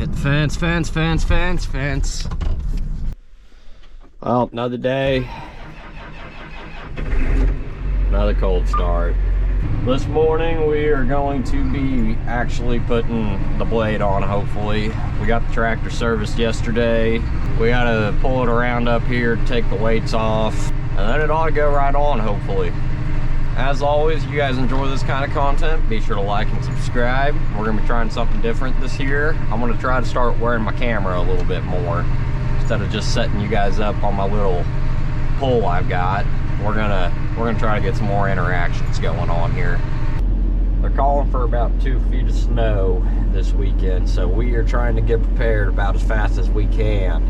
Hit the fence, fence, fence, fence, fence. Well, another day. Another cold start. This morning we are going to be actually putting the blade on, hopefully. We got the tractor serviced yesterday. We gotta pull it around up here, take the weights off, and then it ought to go right on, hopefully. As always, you guys enjoy this kind of content, be sure to like and subscribe. We're gonna be trying something different this year. I'm gonna try to start wearing my camera a little bit more. Instead of just setting you guys up on my little pole I've got, we're gonna try to get some more interactions going on here. They're calling for about 2 feet of snow this weekend, so we are trying to get prepared about as fast as we can.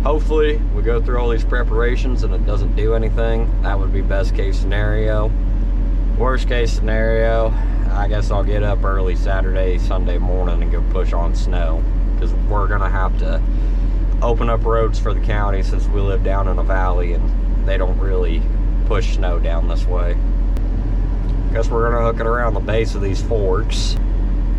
Hopefully we go through all these preparations and it doesn't do anything. That would be best case scenario. Worst case scenario, I guess I'll get up early Saturday, Sunday morning and go push on snow, because we're gonna have to open up roads for the county since we live down in a valley and they don't really push snow down this way. Guess we're gonna hook it around the base of these forks.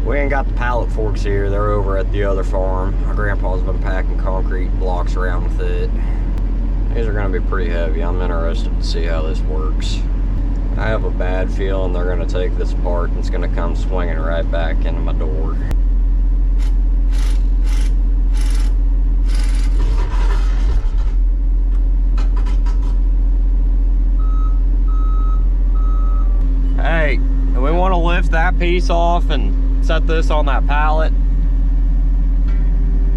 We ain't got the pallet forks here, they're over at the other farm. My grandpa's been packing concrete blocks around with it. These are gonna be pretty heavy. I'm interested to see how this works. I have a bad feeling they're gonna take this apart and it's gonna come swinging right back into my door. Hey, do we want to lift that piece off and set this on that pallet?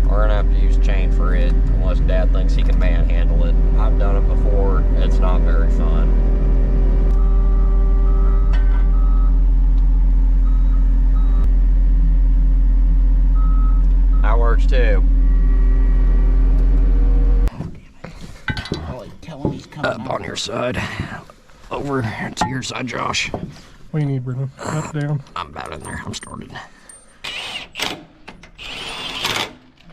We're gonna have to use chain for it, unless Dad thinks he can manhandle it. I've done it before, it's not very fun. That works too. Tell him he's coming Up on your side. Over to your side, Josh. What do you need, Brenden? Up, down? I'm about in there. I'm started.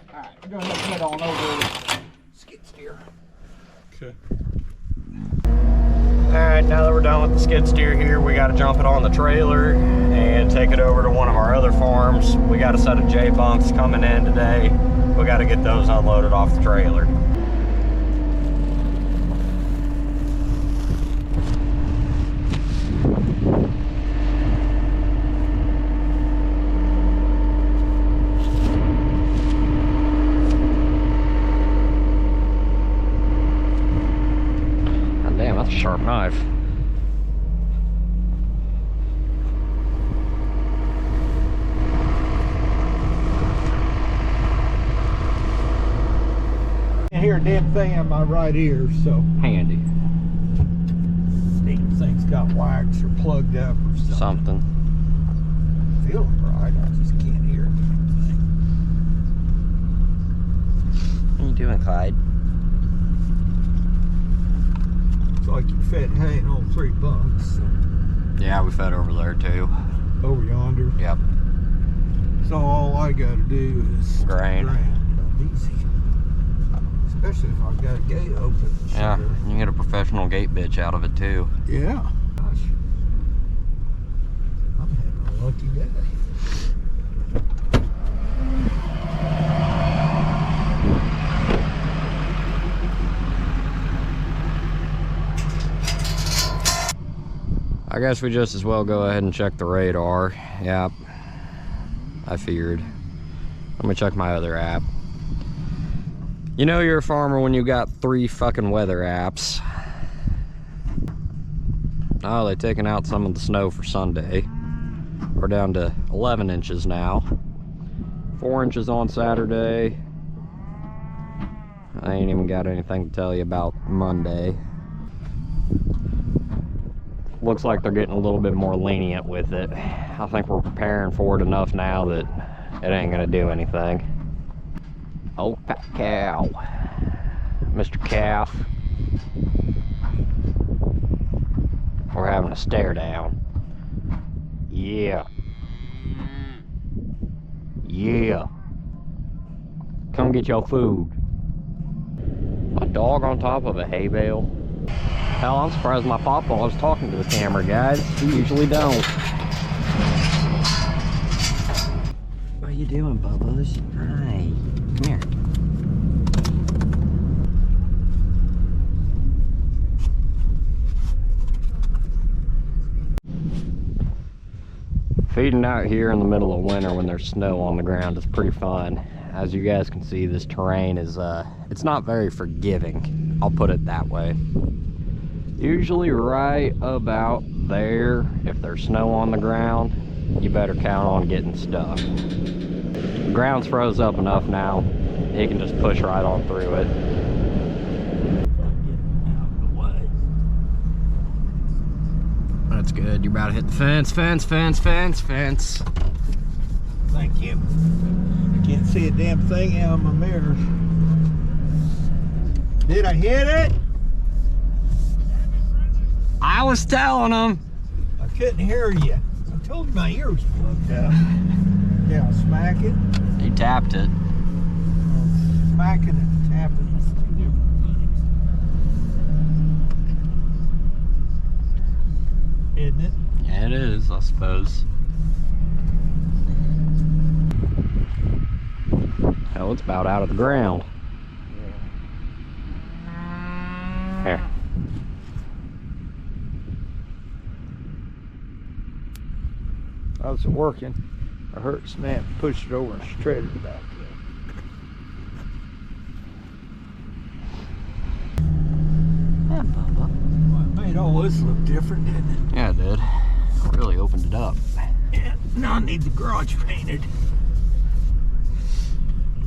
Alright, we're gonna head on over the skid steer. Okay. Alright, now that we're done with the skid steer here, we gotta jump it on the trailer and take it over to one of our other farms. We got a set of J-bunks coming in today. We gotta get those unloaded off the trailer. Sharp knife. I hear a damn thing in my right ear, so Handy. these things got wax or plugged up or something. Feeling right, I just can't hear it. What are you doing, Clyde? It's like you fed hay in all 3 bunks. So. Yeah, we fed over there too. Over yonder. Yep. So all I gotta do is Grain. Easy. Especially if I've got a gate open. Yeah, you can get a professional gate bitch out of it too. Yeah. Gosh. I'm having a lucky day. I guess we just as well go ahead and check the radar. Yep. I figured. Let me check my other app. You know you're a farmer when you got 3 fucking weather apps. Oh, they've taken out some of the snow for Sunday. We're down to 11 inches now. 4 inches on Saturday. I ain't even got anything to tell you about Monday. Looks like they're getting a little bit more lenient with it. I think we're preparing for it enough now that it ain't gonna do anything. Oh, fat cow. Mr. Calf. We're having a stare down. Yeah. Yeah. Come get your food. A dog on top of a hay bale. Hell, I'm surprised my papa was talking to the camera, guys. He usually don't. you doing, Bubbles? Hi. Come here. Feeding out here in the middle of winter when there's snow on the ground is pretty fun. As you guys can see, this terrain is, it's not very forgiving. I'll put it that way. Usually right about there, if there's snow on the ground, you better count on getting stuck. The ground's froze up enough now, you can just push right on through it. That's good. You're about to hit the fence. Thank you. I can't see a damn thing out of my mirrors. Did I hit it? I was telling them. I couldn't hear you. I told you my ear was plugged up. Yeah, I'll smack it. You tapped it. Smacking and tapping. Isn't it? Yeah, it is, I suppose. Hell, it's about out of the ground. Here. How's it working? I heard it snap, pushed it over and straightened it back. Yeah, Bubba. Well, it made all this look different, didn't it? Yeah, it did. It really opened it up. Yeah, now I need the garage painted.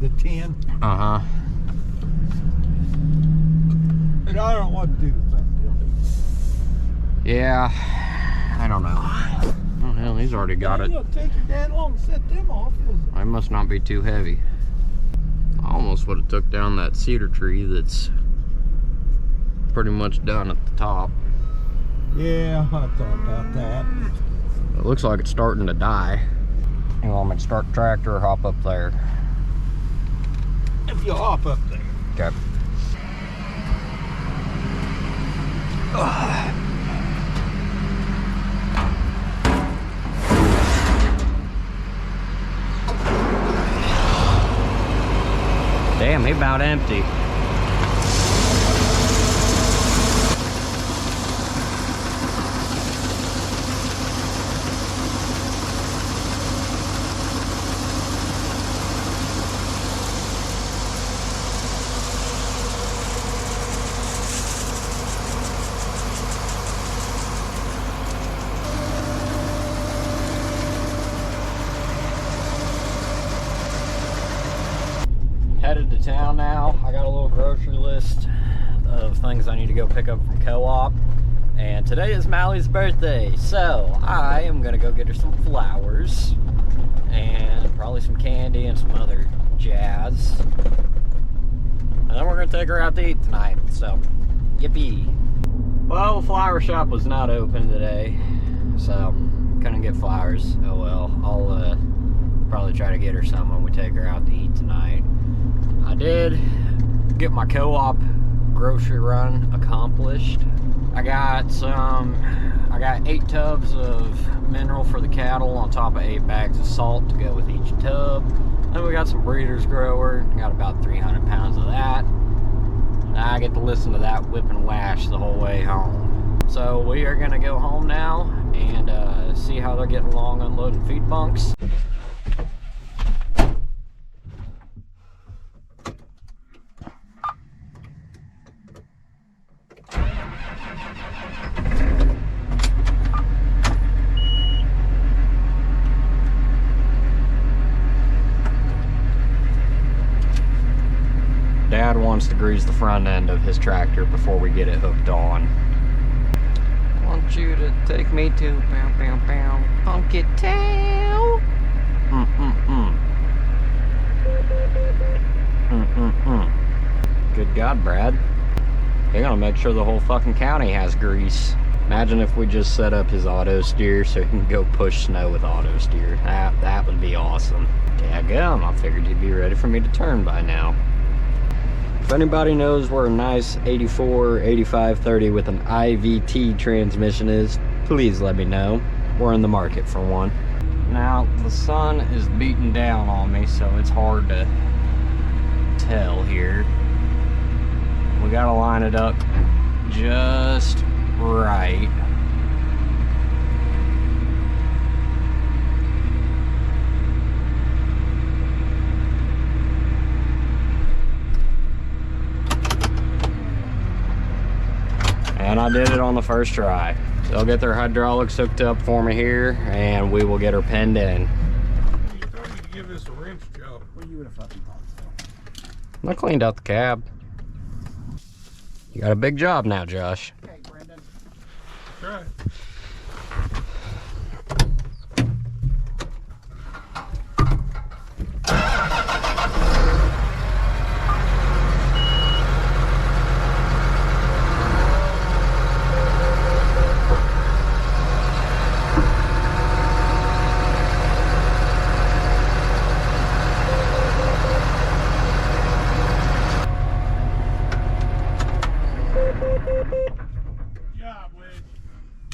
The tin. Uh-huh. And I don't know what to do with that building. Yeah, I don't know. Oh, hell, he's already got it. It'll take you that long to set them off, is it? I must not be too heavy. I almost would have took down that cedar tree that's pretty much done at the top. Yeah, I thought about that. It looks like it's starting to die. You want me to start the tractor or hop up there? If you hop up there. Okay. Damn, he about empty. Headed to town now. I got a little grocery list of things I need to go pick up from Co-op. And today is Mally's birthday, so I am gonna go get her some flowers and probably some candy and some other jazz. And then we're gonna take her out to eat tonight, so yippee. Well, the flower shop was not open today, so couldn't get flowers. Oh well, I'll probably try to get her some when we take her out to eat tonight. I did get my Co-op grocery run accomplished. I got 8 tubs of mineral for the cattle on top of 8 bags of salt to go with each tub. Then we got some breeders grower, got about 300 pounds of that. Now I get to listen to that whip and wash the whole way home. So we are gonna go home now and see how they're getting along unloading feed bunks. Dad wants to grease the front end of his tractor before we get it hooked on. I want you to take me to Funky Town. Good God, Brad. You're gonna make sure the whole fucking county has grease. Imagine if we just set up his auto steer so he can go push snow with auto steer. That would be awesome. Daggum, I figured he'd be ready for me to turn by now. If anybody knows where a nice 84, 8530 with an IVT transmission is, please let me know. We're in the market for one. Now, the sun is beating down on me, so it's hard to tell here. We gotta line it up just right. And I did it on the first try. They'll get their hydraulics hooked up for me here, and we will get her pinned in. You told me to give this a wrench job. What you would have fucking thought? I cleaned out the cab. You got a big job now, Josh. Okay, Brenden. Try.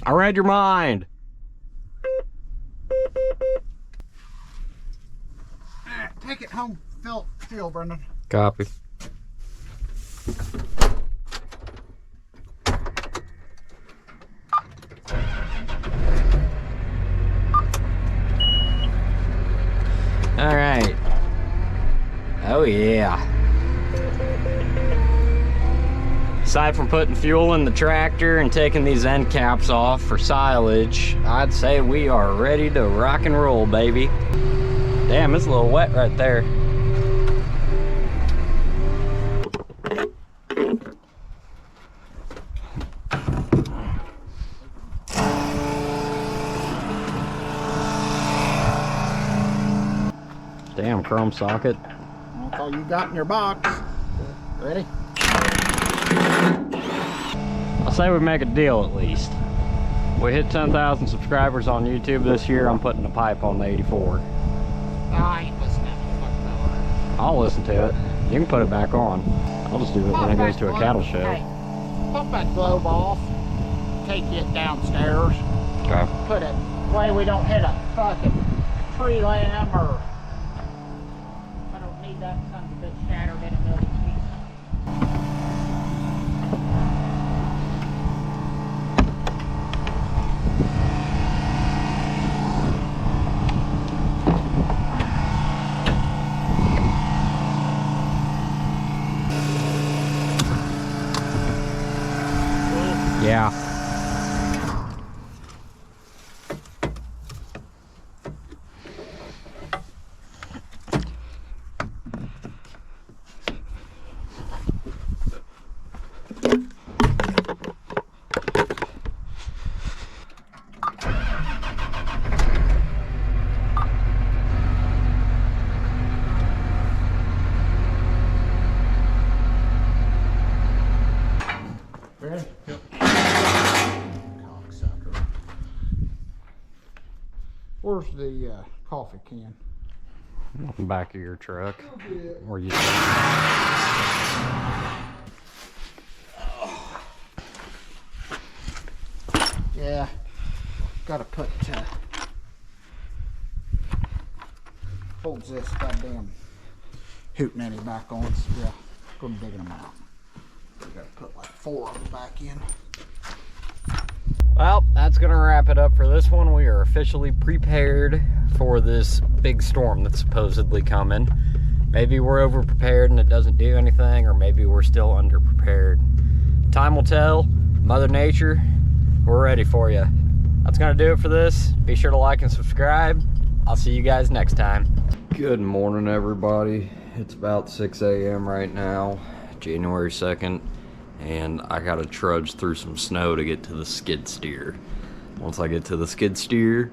I read your mind. Take it home, feel, Brenden. Copy. All right. Oh yeah. Aside from putting fuel in the tractor and taking these end caps off for silage, I'd say we are ready to rock and roll, baby. Damn, it's a little wet right there. Damn, chrome socket. That's all you got in your box. Ready? I'll say we make a deal at least. We hit 10,000 subscribers on YouTube this year. I'm putting a pipe on the 84. I ain't listening. I'll listen to it. You can put it back on. I'll just do it when it goes to a cattle show. Hey, pump that globe off. Take it downstairs. Okay. Put it way we don't hit a fucking tree limb or. I don't need that son of a bitch shattered in a million pieces. Yeah. Ready? Yep. Cocksucker. Where's the coffee can? Back of your truck. Where you Yeah. Gotta put holds this goddamn hootenanny back on. So yeah, go digging them out. We gotta put like 4 of them back in. Well, that's gonna wrap it up for this one. We are officially prepared for this big storm that's supposedly coming. Maybe we're over prepared and it doesn't do anything, or maybe we're still under prepared. Time will tell. Mother Nature, we're ready for you. That's gonna do it for this. Be sure to like and subscribe. I'll see you guys next time. Good morning, everybody. It's about 6 a.m. right now, January 2nd. And I gotta trudge through some snow to get to the skid steer. Once I get to the skid steer,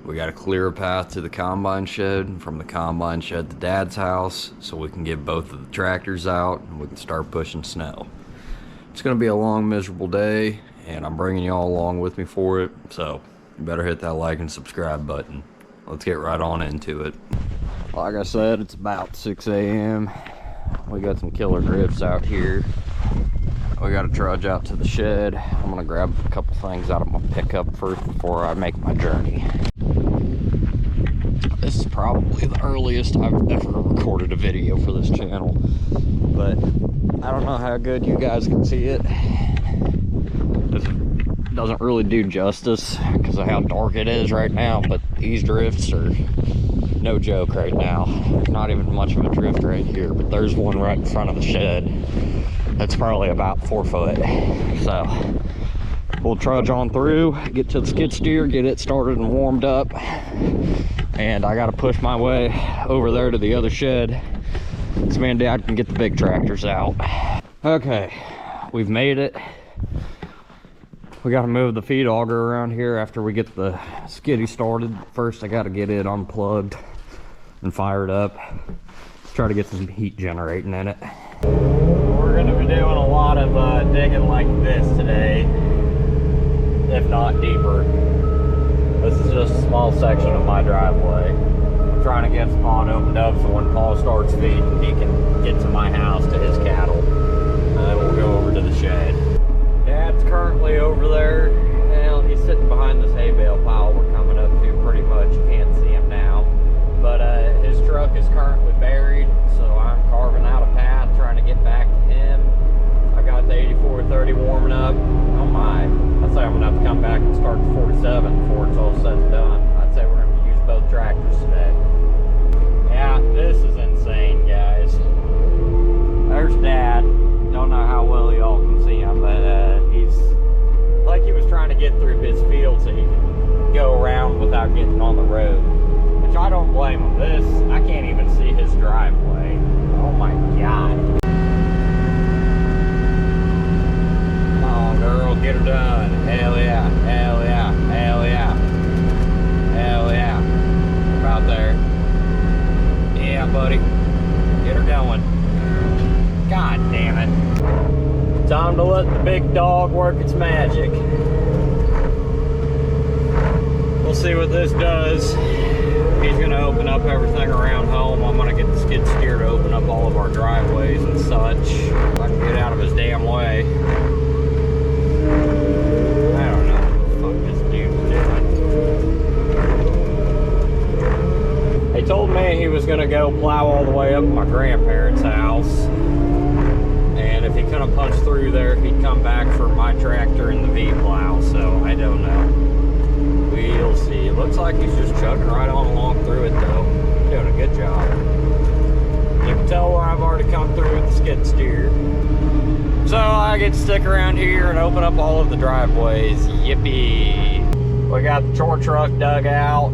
we gotta clear a path to the combine shed, and from the combine shed to Dad's house, so we can get both of the tractors out and we can start pushing snow. It's gonna be a long, miserable day, and I'm bringing you all along with me for it, so you better hit that like and subscribe button. Let's get right on into it. Like I said, it's about 6 a.m. We got some killer drifts out here. We gotta trudge out to the shed. I'm gonna grab a couple things out of my pickup first before I make my journey. probably the earliest I've ever recorded a video for this channel, but I don't know how good you guys can see it. This doesn't really do justice because of how dark it is right now, but these drifts are no joke right now. Not even much of a drift right here, but there's one right in front of the shed that's probably about 4 foot. So we'll trudge on through, get to the skid steer, get it started and warmed up, and I gotta push my way over there to the other shed so me and Dad can get the big tractors out. Okay, we've made it. We gotta move the feed auger around here after we get the skiddy started. First I gotta get it unplugged and fire it up, try to get some heat generating in it. We're gonna be doing a lot of digging like this today, if not deeper. This is just a small section of my driveway. I'm trying to get a spot opened up so when Paul starts feeding, he can get to my house, to his cattle, and then we'll go over to the shed. Dad's currently over there. Well, he's sitting behind this hay bale pile we're coming up to pretty much. You can't see him now. But his truck is currently buried, so I'm carving out a path, trying to get back to him. I got the 8430 warming up. Oh my, I'd say I'm gonna have to come back and start the 47 before it's all said and done. I'd say we're gonna use both tractors today. Yeah, this is insane, guys. There's Dad. Don't know how well y'all can see him, but he's like he was trying to get through his field so he could go around without getting on the road. Which I don't blame him. This, I can't even see his driveway. Oh my God. Come on, girl, get her done. Hell yeah, hell yeah, hell yeah. Hell yeah. We're about there. Yeah, buddy. Get her going. God damn it. Time to let the big dog work its magic. We'll see what this does. He's gonna open up everything around home. I'm gonna get the skid steer to open up all of our driveways and such. If I can get out of his damn way. I don't know what the fuck this dude's doing. He told me he was gonna go plow all the way up to my grandparents' house. And if he couldn't punch through there, he'd come back for my tractor and the V-plow, so I don't know. We'll see. It looks like he's just chugging right on along through it though. Doing a good job. You can tell where I've already come through with the skid steer. So I get to stick around here and open up all of the driveways. Yippee! We got the chore truck dug out.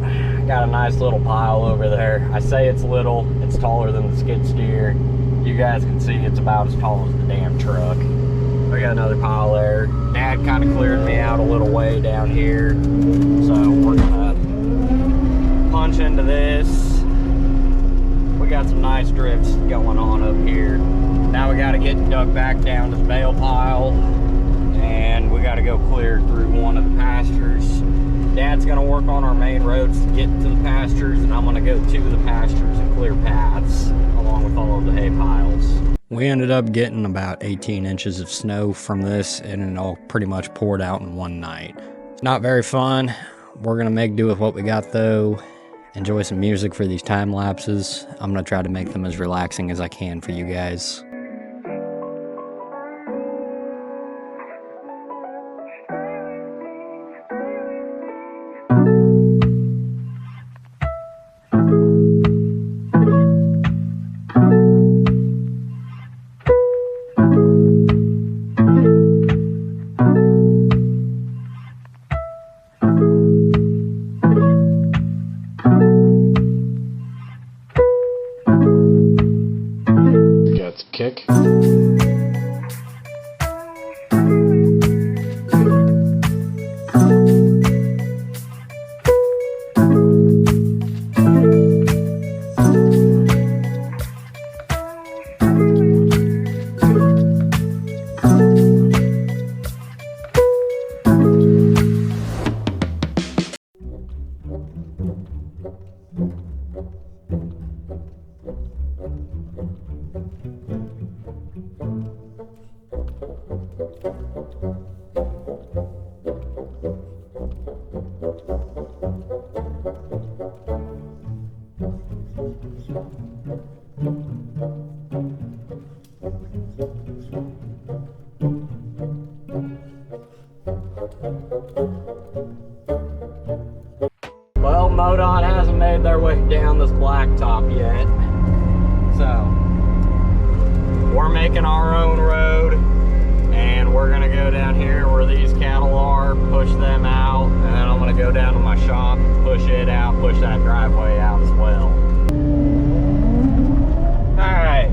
Got a nice little pile over there. I say it's little. It's taller than the skid steer. You guys can see it's about as tall as the damn truck. We got another pile there. Dad kind of cleared me out a little way down here. So we're gonna punch into this. We got some nice drifts going on up here. Now we gotta get dug back down to the bale pile. And we gotta go clear through one of the pastures. Dad's gonna work on our main roads to get to the pastures, and I'm gonna go to the pastures and clear paths along with all of the hay piles. We ended up getting about 18 inches of snow from this, and it all pretty much poured out in one night. It's not very fun. We're gonna make do with what we got though. Enjoy some music for these time lapses. I'm gonna try to make them as relaxing as I can for you guys. Kick. making our own road, and we're gonna go down here where these cattle are, push them out, and then I'm gonna go down to my shop, push it out, push that driveway out as well. Alright,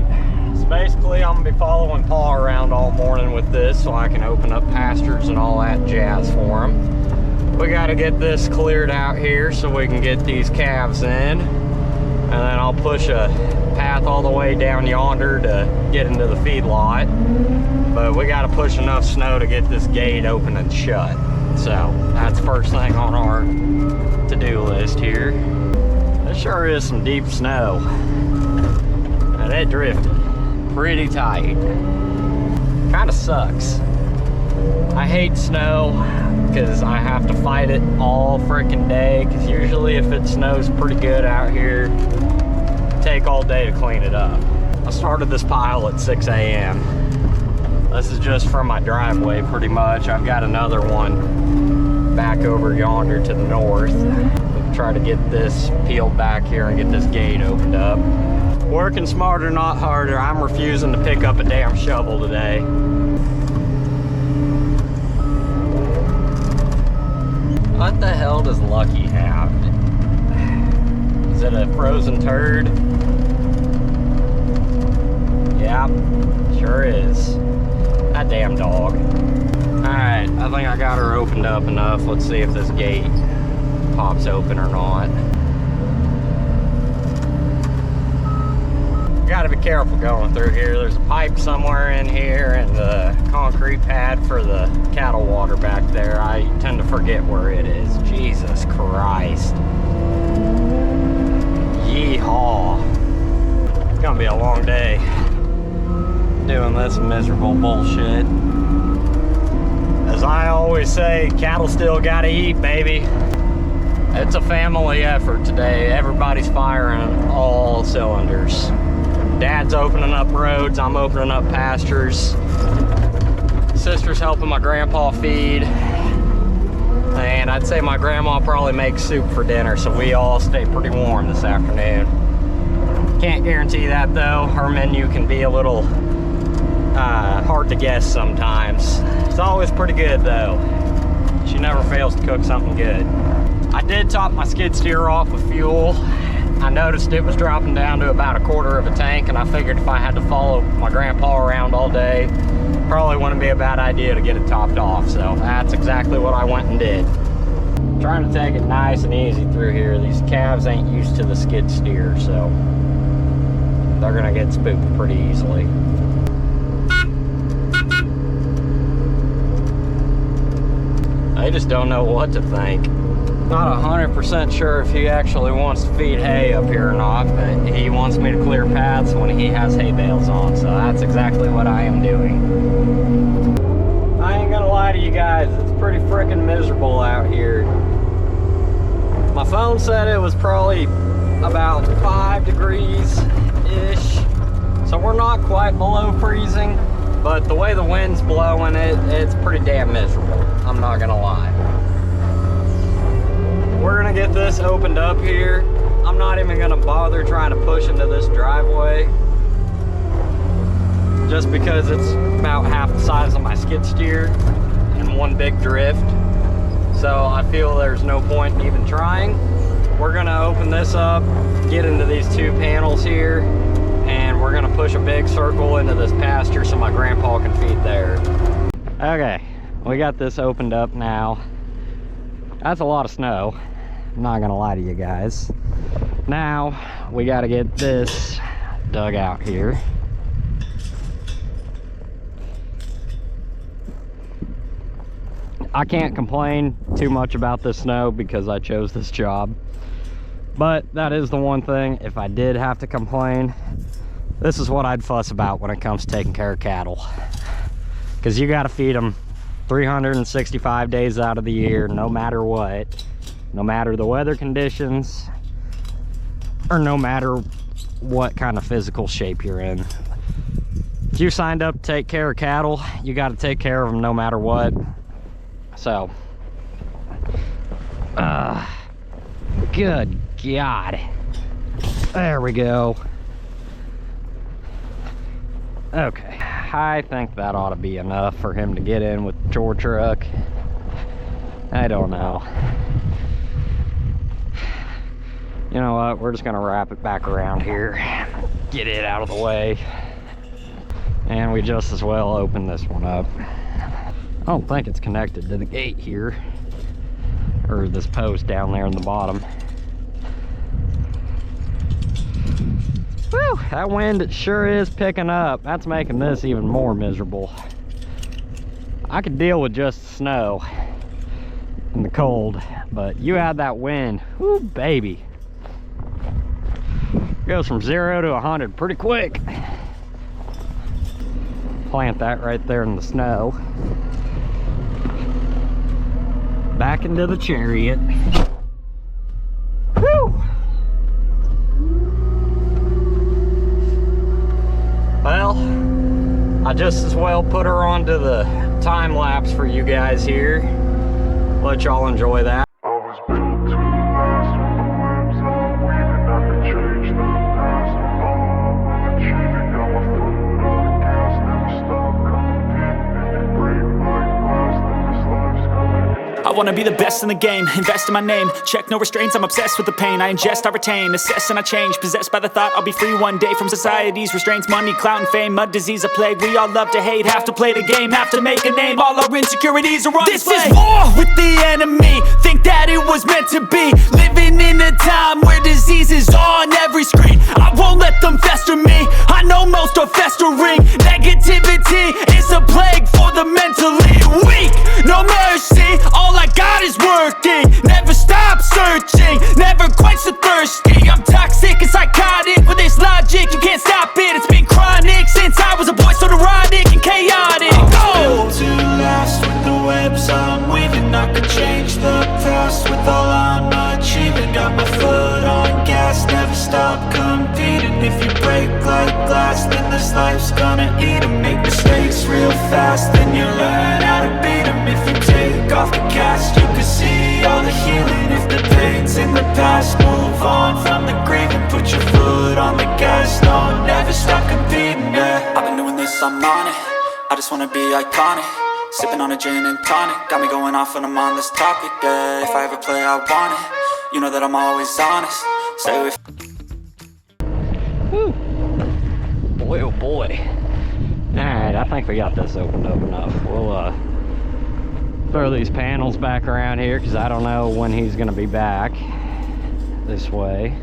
so basically I'm gonna be following Paul around all morning with this so I can open up pastures and all that jazz for him. We gotta get this cleared out here so we can get these calves in, and then I'll push a path all the way down yonder to get into the feed lot. But we gotta push enough snow to get this gate open and shut. So that's first thing on our to-do list here. This sure is some deep snow. And it drifted pretty tight. Kinda sucks. I hate snow because I have to fight it all freaking day, because usually if it snows pretty good out here, it take all day to clean it up. I started this pile at 6 a.m. This is just from my driveway pretty much. I've got another one back over yonder to the north. We'll try to get this peeled back here and get this gate opened up. Working smarter, not harder. I'm refusing to pick up a damn shovel today. What the hell does Lucky have? Is it a frozen turd? Yeah, sure is. That damn dog. Alright, I think I got her opened up enough. Let's see if this gate pops open or not. Gotta be careful going through here. There's a pipe somewhere in here and the concrete pad for the cattle water back there. I tend to forget where it is. Jesus Christ. Yeehaw. It's gonna be a long day doing this miserable bullshit. As I always say, cattle still gotta eat, baby. It's a family effort today. Everybody's firing all cylinders. Dad's opening up roads, I'm opening up pastures. Sister's helping my grandpa feed. And I'd say my grandma probably makes soup for dinner, so we all stay pretty warm this afternoon. Can't guarantee that though. Her menu can be a little hard to guess sometimes. It's always pretty good though. She never fails to cook something good. I did top my skid steer off with fuel. I noticed it was dropping down to about 1/4 of a tank, and I figured if I had to follow my grandpa around all day, probably wouldn't be a bad idea to get it topped off. So that's exactly what I went and did. Trying to take it nice and easy through here. These calves ain't used to the skid steer, so they're gonna get spooked pretty easily. They just don't know what to think. Not 100% sure if he actually wants to feed hay up here or not, but he wants me to clear paths when he has hay bales on, so that's exactly what I am doing. I ain't gonna lie to you guys, it's pretty freaking miserable out here. My phone said it was probably about 5 degrees-ish, so we're not quite below freezing, but the way the wind's blowing, it's pretty damn miserable. I'm not gonna lie. We're gonna get this opened up here. I'm not even gonna bother trying to push into this driveway, just because it's about half the size of my skid steer and one big drift. So I feel there's no point in even trying. We're gonna open this up, get into these 2 panels here, and we're gonna push a big circle into this pasture so my grandpa can feed there. Okay, we got this opened up now. That's a lot of snow. I'm not gonna lie to you guys. Now we gotta get this dug out here. I can't complain too much about this snow because I chose this job, but that is the one thing, if I did have to complain, this is what I'd fuss about when it comes to taking care of cattle, because you got to feed them 365 days out of the year, no matter what, no matter the weather conditions, or no matter what kind of physical shape you're in. If you signed up to take care of cattle, you got to take care of them no matter what. So, good God. There we go. Okay. I think that ought to be enough for him to get in with the chore truck. I don't know. You know what, we're just gonna wrap it back around here, get it out of the way, and we just as well open this one up. I don't think it's connected to the gate here, or this post down there in the bottom. Whew, that wind, it sure is picking up. That's making this even more miserable. I could deal with just snow and the cold, but you add that wind, whoo baby. Goes from 0 to 100 pretty quick. Plant that right there in the snow. Back into the chariot. Whew. Well, I just as well put her onto the time lapse for you guys here. Let y'all enjoy that. I was built to last with the webs I'm weaving. I could change the past with all I'm achieving. Got my foot on the gas, never stop competing. If you break like glass, then this life's gonna end. I wanna be the best in the game, invest in my name. Check no restraints, I'm obsessed with the pain. I ingest, I retain, assess and I change. Possessed by the thought I'll be free one day from society's restraints. Money, clout and fame, mud, disease, a plague. We all love to hate, have to play the game, have to make a name. All our insecurities are on display. This is war with the enemy, think that it was meant to be. Living in a time where disease is on every screen. I won't let them fester me, I know most are festering. Negativity is a plague for the mentally weak. No mercy, all I got is working. Never stop searching, never quench the thirsty. I'm toxic and psychotic with this logic, you can't stop it. It's been chronic since I was a boy, so neurotic and chaotic. Go! To last with the webs I'm weaving. I could change the past with all I'm achieving. Got my foot on gas, never stop competing. If you break like glass, then this life's gonna eat 'em. Make mistakes real fast, then you learn how to beat 'em. If you take off the cast, you can see all the healing. If the pain's in the past, move on from the grieving. Put your foot on the gas, no, never stop competing, yeah. I've been doing this, I'm on it. I just wanna be iconic. Sipping on a gin and tonic, got me going off when I'm on this topic, yeah. If I ever play, I want it. You know that I'm always honest. Stay with. Whew. Boy, oh boy. Alright, I think we got this opened up enough. We'll throw these panels back around here because I don't know when he's gonna be back this way.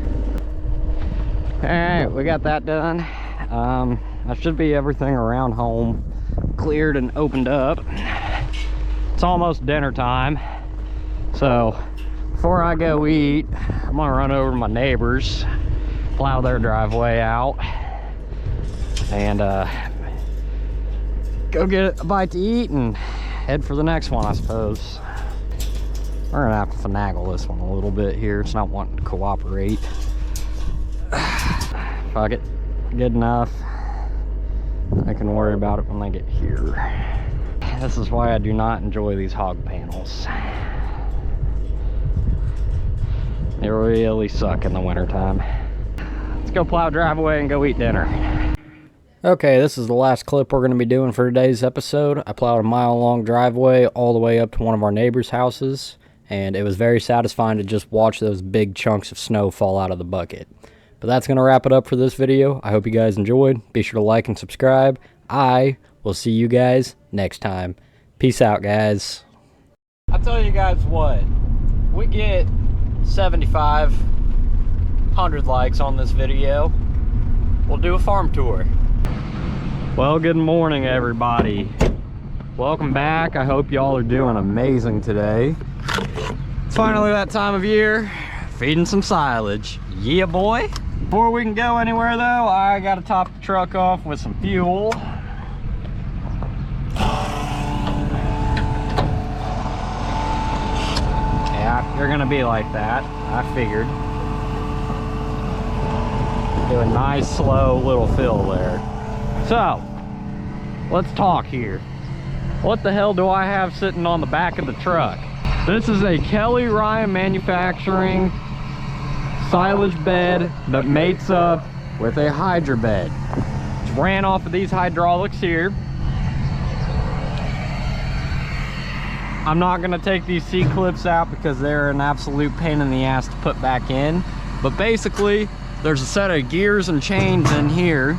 Alright, we got that done. That should be everything around home cleared and opened up. It's almost dinner time, so before I go eat, I'm gonna run over to my neighbors, plow their driveway out, and go get a bite to eat and head for the next one, I suppose. We're gonna have to finagle this one a little bit here. It's not wanting to cooperate. Fuck it, good enough. I can worry about it when I get here. This is why I do not enjoy these hog panels. They really suck in the wintertime. Let's go plow driveway and go eat dinner. Okay, this is the last clip we're going to be doing for today's episode. I plowed a mile-long driveway all the way up to one of our neighbors' houses, and it was very satisfying to just watch those big chunks of snow fall out of the bucket. But that's going to wrap it up for this video. I hope you guys enjoyed. Be sure to like and subscribe. I will see you guys next time. Peace out, guys. I'll tell you guys what. We get 7,500 likes on this video. We'll do a farm tour. Well, good morning, everybody. Welcome back. I hope y'all are doing amazing today. It's finally that time of year. Feeding some silage. Yeah, boy. Before we can go anywhere though, I gotta top the truck off with some fuel. Yeah, you're gonna be like that, I figured. Do a nice slow little fill there. So, let's talk here. What the hell do I have sitting on the back of the truck? This is a Kelly Ryan Manufacturing silage bed that mates up with a hydro bed. It's ran off of these hydraulics here. I'm not gonna take these C-clips out because they're an absolute pain in the ass to put back in. But basically, there's a set of gears and chains in here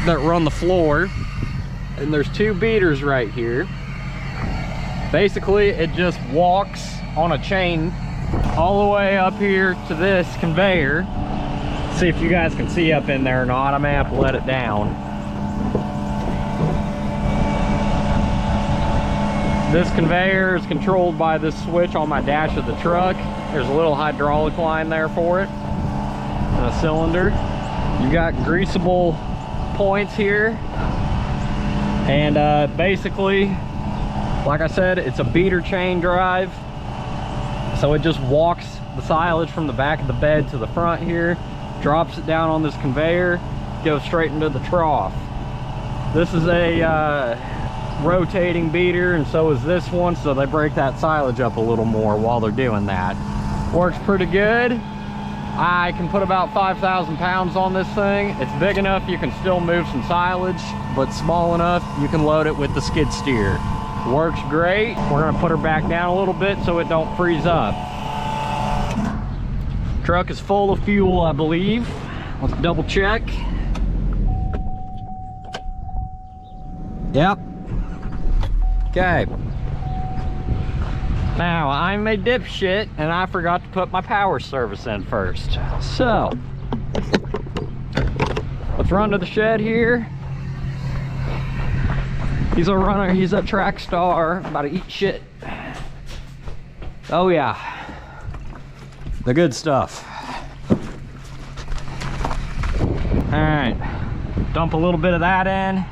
that run the floor. And there's 2 beaters right here. Basically, it just walks on a chain all the way up here to this conveyor. See if you guys can see up in there or not. I may have to let it down. This conveyor is controlled by this switch on my dash of the truck. There's a little hydraulic line there for it and a cylinder. You've got greasable points here. And basically, like I said, it's a beater chain drive. So it just walks the silage from the back of the bed to the front here, drops it down on this conveyor, goes straight into the trough. This is a rotating beater, and so is this one, so they break that silage up a little more while they're doing that. Works pretty good. I can put about 5,000 pounds on this thing. It's big enough you can still move some silage, but small enough you can load it with the skid steer. Works great. We're gonna put her back down a little bit so it don't freeze up. Truck is full of fuel, I believe. Let's double check. Yep. Okay. Now, I'm a dipshit and I forgot to put my power service in first. So, let's run to the shed here. He's a runner, he's a track star, about to eat shit. Oh yeah, the good stuff. All right, dump a little bit of that in.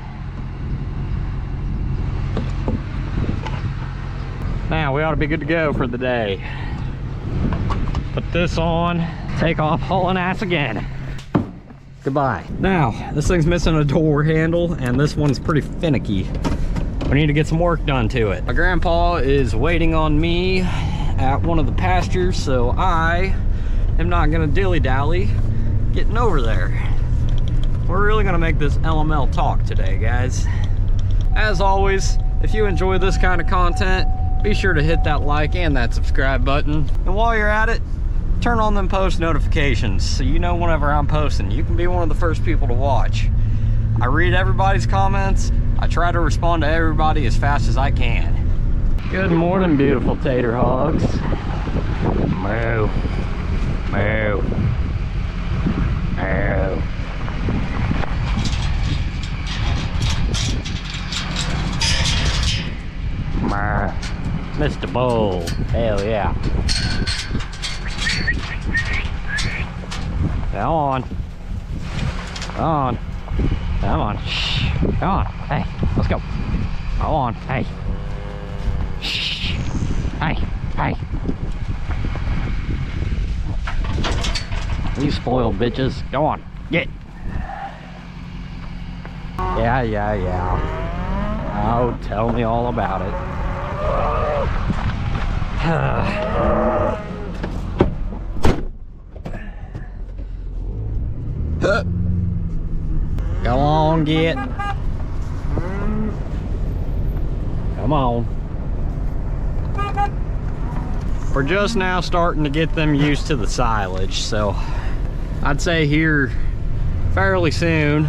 Now we ought to be good to go for the day. Put this on, take off hauling ass again. Goodbye. Now, this thing's missing a door handle and this one's pretty finicky. We need to get some work done to it. My grandpa is waiting on me at one of the pastures, so I am not gonna dilly-dally getting over there. We're really gonna make this LML talk today, guys. As always, if you enjoy this kind of content, be sure to hit that like and that subscribe button. And while you're at it, turn on them post notifications so you know whenever I'm posting. You can be one of the first people to watch. I read everybody's comments. I try to respond to everybody as fast as I can. Good morning, beautiful tater hogs. Moo. Moo. Moo. Mr. Bull. Hell yeah. Come on. Come on. Come on. Shh. Come on. Hey, let's go. Come on. Hey. Shh. Hey. Hey. You spoiled bitches. Go on. Get. Yeah, yeah, yeah. Oh, tell me all about it. Go on, get. Come on. We're just now starting to get them used to the silage, so I'd say here fairly soon,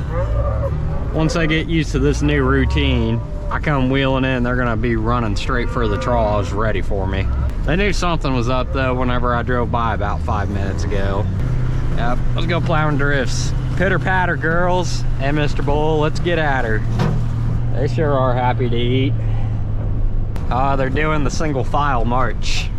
once they get used to this new routine, I come wheeling in, they're gonna be running straight for the troughs ready for me. They knew something was up though whenever I drove by about 5 minutes ago. Yep, let's go plowing drifts. Pitter patter, girls and Mr. Bull, let's get at her. They sure are happy to eat. They're doing the single file march.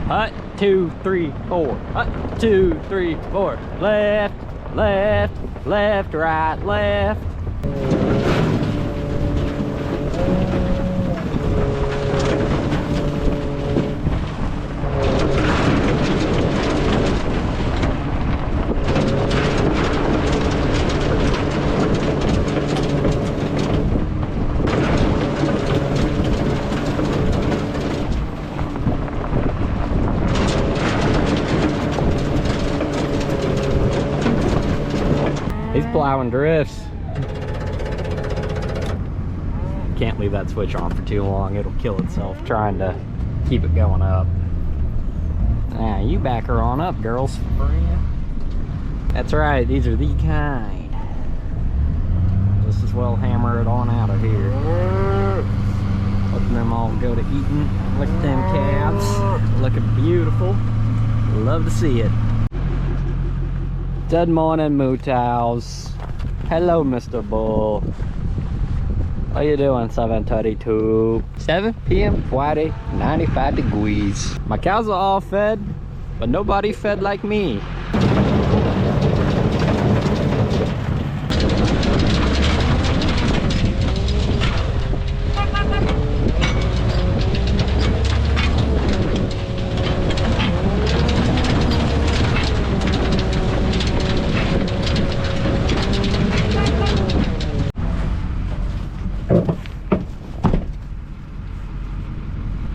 Hut, 2, 3, 4. Hut, 2, 3, 4. Left, left, left, right, left. plowing drifts. Can't leave that switch on for too long. It'll kill itself trying to keep it going up. Ah, you back her on up, girls. That's right, these are the kind. Just as well hammer it on out of here. Let them all go to eating. Look at them calves. Looking beautiful. Love to see it. Good morning, Mootows. Hello, Mr. Bull. How you doing, 7:32? 7 p.m. Friday, 95 degrees. My cows are all fed, but nobody fed like me.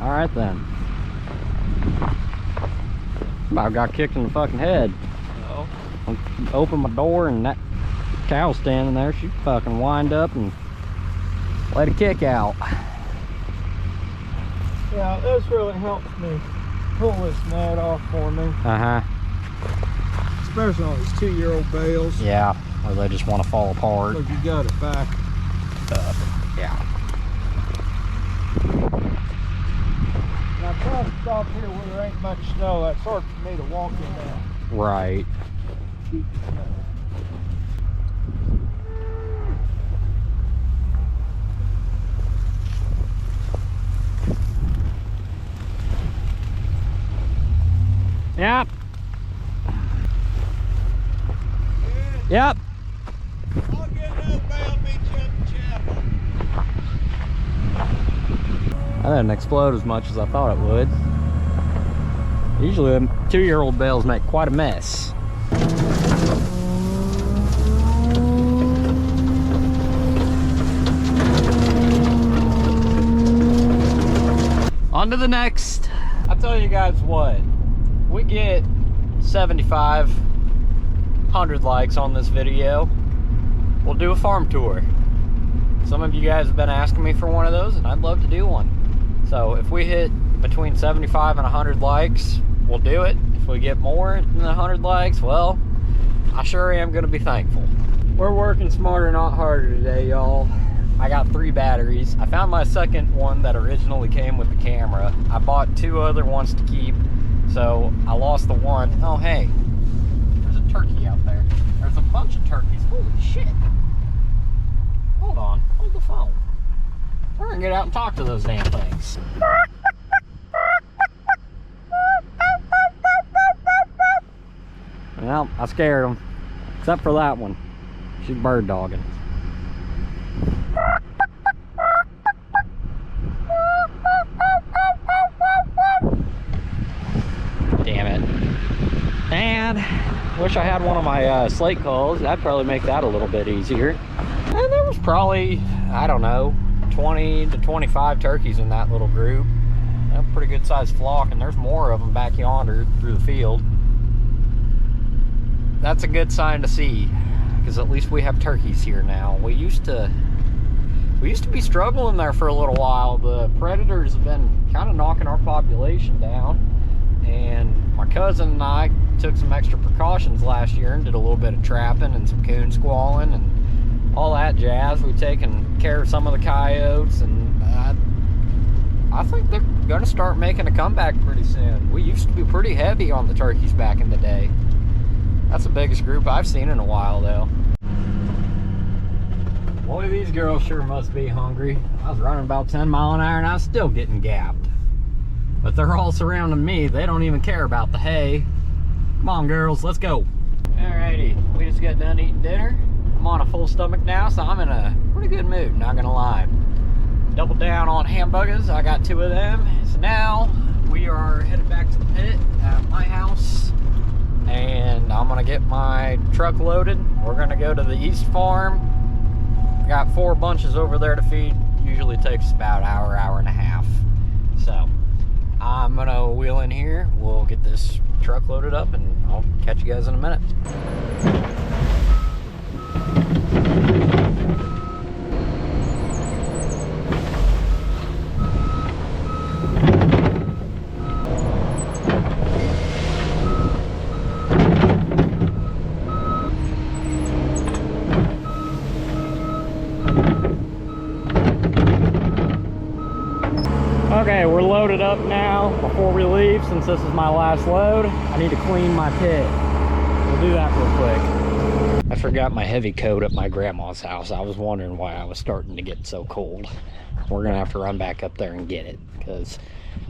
Alright then. About got kicked in the fucking head. Oh. I opened my door and that cow standing there, she fucking wind up and let a kick out. Yeah, this really helps me pull this net off for me. Uh-huh. Especially on these 2-year-old bales. Yeah, or they just want to fall apart. Look, you got it back. Yeah. Now I'm trying to stop here where there ain't much snow. That's hard for me to walk in there. Right. Yep. Yep. I'll get that bale, meet you at the chapel. That didn't explode as much as I thought it would. Usually them 2-year-old bales make quite a mess. On to the next. I'll tell you guys what, we get 7,500 likes on this video, we'll do a farm tour. Some of you guys have been asking me for one of those and I'd love to do one. So if we hit between 75 and 100 likes, we'll do it. If we get more than 100 likes, well, I sure am gonna be thankful. We're working smarter, not harder today, y'all. I got 3 batteries. I found my second one that originally came with the camera. I bought 2 other ones to keep, so I lost the one. Oh, hey, there's a turkey out there. There's a bunch of turkeys. Holy shit. Hold on, hold the phone. We're gonna get out and talk to those damn things. Well, I scared them, except for that one. She's bird dogging. Damn it. And wish I had one of my slate calls. That'd probably make that a little bit easier. And there was probably, I don't know, 20 to 25 turkeys in that little group. A pretty good sized flock, and there's more of them back yonder through the field. That's a good sign to see, because at least we have turkeys here now. We used to be struggling there for a little while. The predators have been kind of knocking our population down, and my cousin and I took some extra precautions last year and did a little bit of trapping and some coon squalling and all that jazz. We've taken care of some of the coyotes, and I think they're gonna start making a comeback pretty soon. We used to be pretty heavy on the turkeys back in the day. That's the biggest group I've seen in a while, though. Boy, these girls sure must be hungry. I was running about 10 miles an hour and I was still getting gapped. But they're all surrounding me. They don't even care about the hay. Come on, girls, let's go. Alrighty, we just got done eating dinner. I'm on a full stomach now, so I'm in a pretty good mood, not gonna lie. Double down on hamburgers, I got 2 of them. So now we are headed back to the pit at my house, and I'm gonna get my truck loaded. We're gonna go to the east farm. I got 4 bunches over there to feed. Usually takes about an hour, hour and a half. So I'm gonna wheel in here. We'll get this truck loaded up and I'll catch you guys in a minute. Okay, we're loaded up now. Before we leave, since this is my last load, I need to clean my pit. We'll do that real quick. I forgot my heavy coat at my grandma's house. I was wondering why I was starting to get so cold. We're gonna have to run back up there and get it, because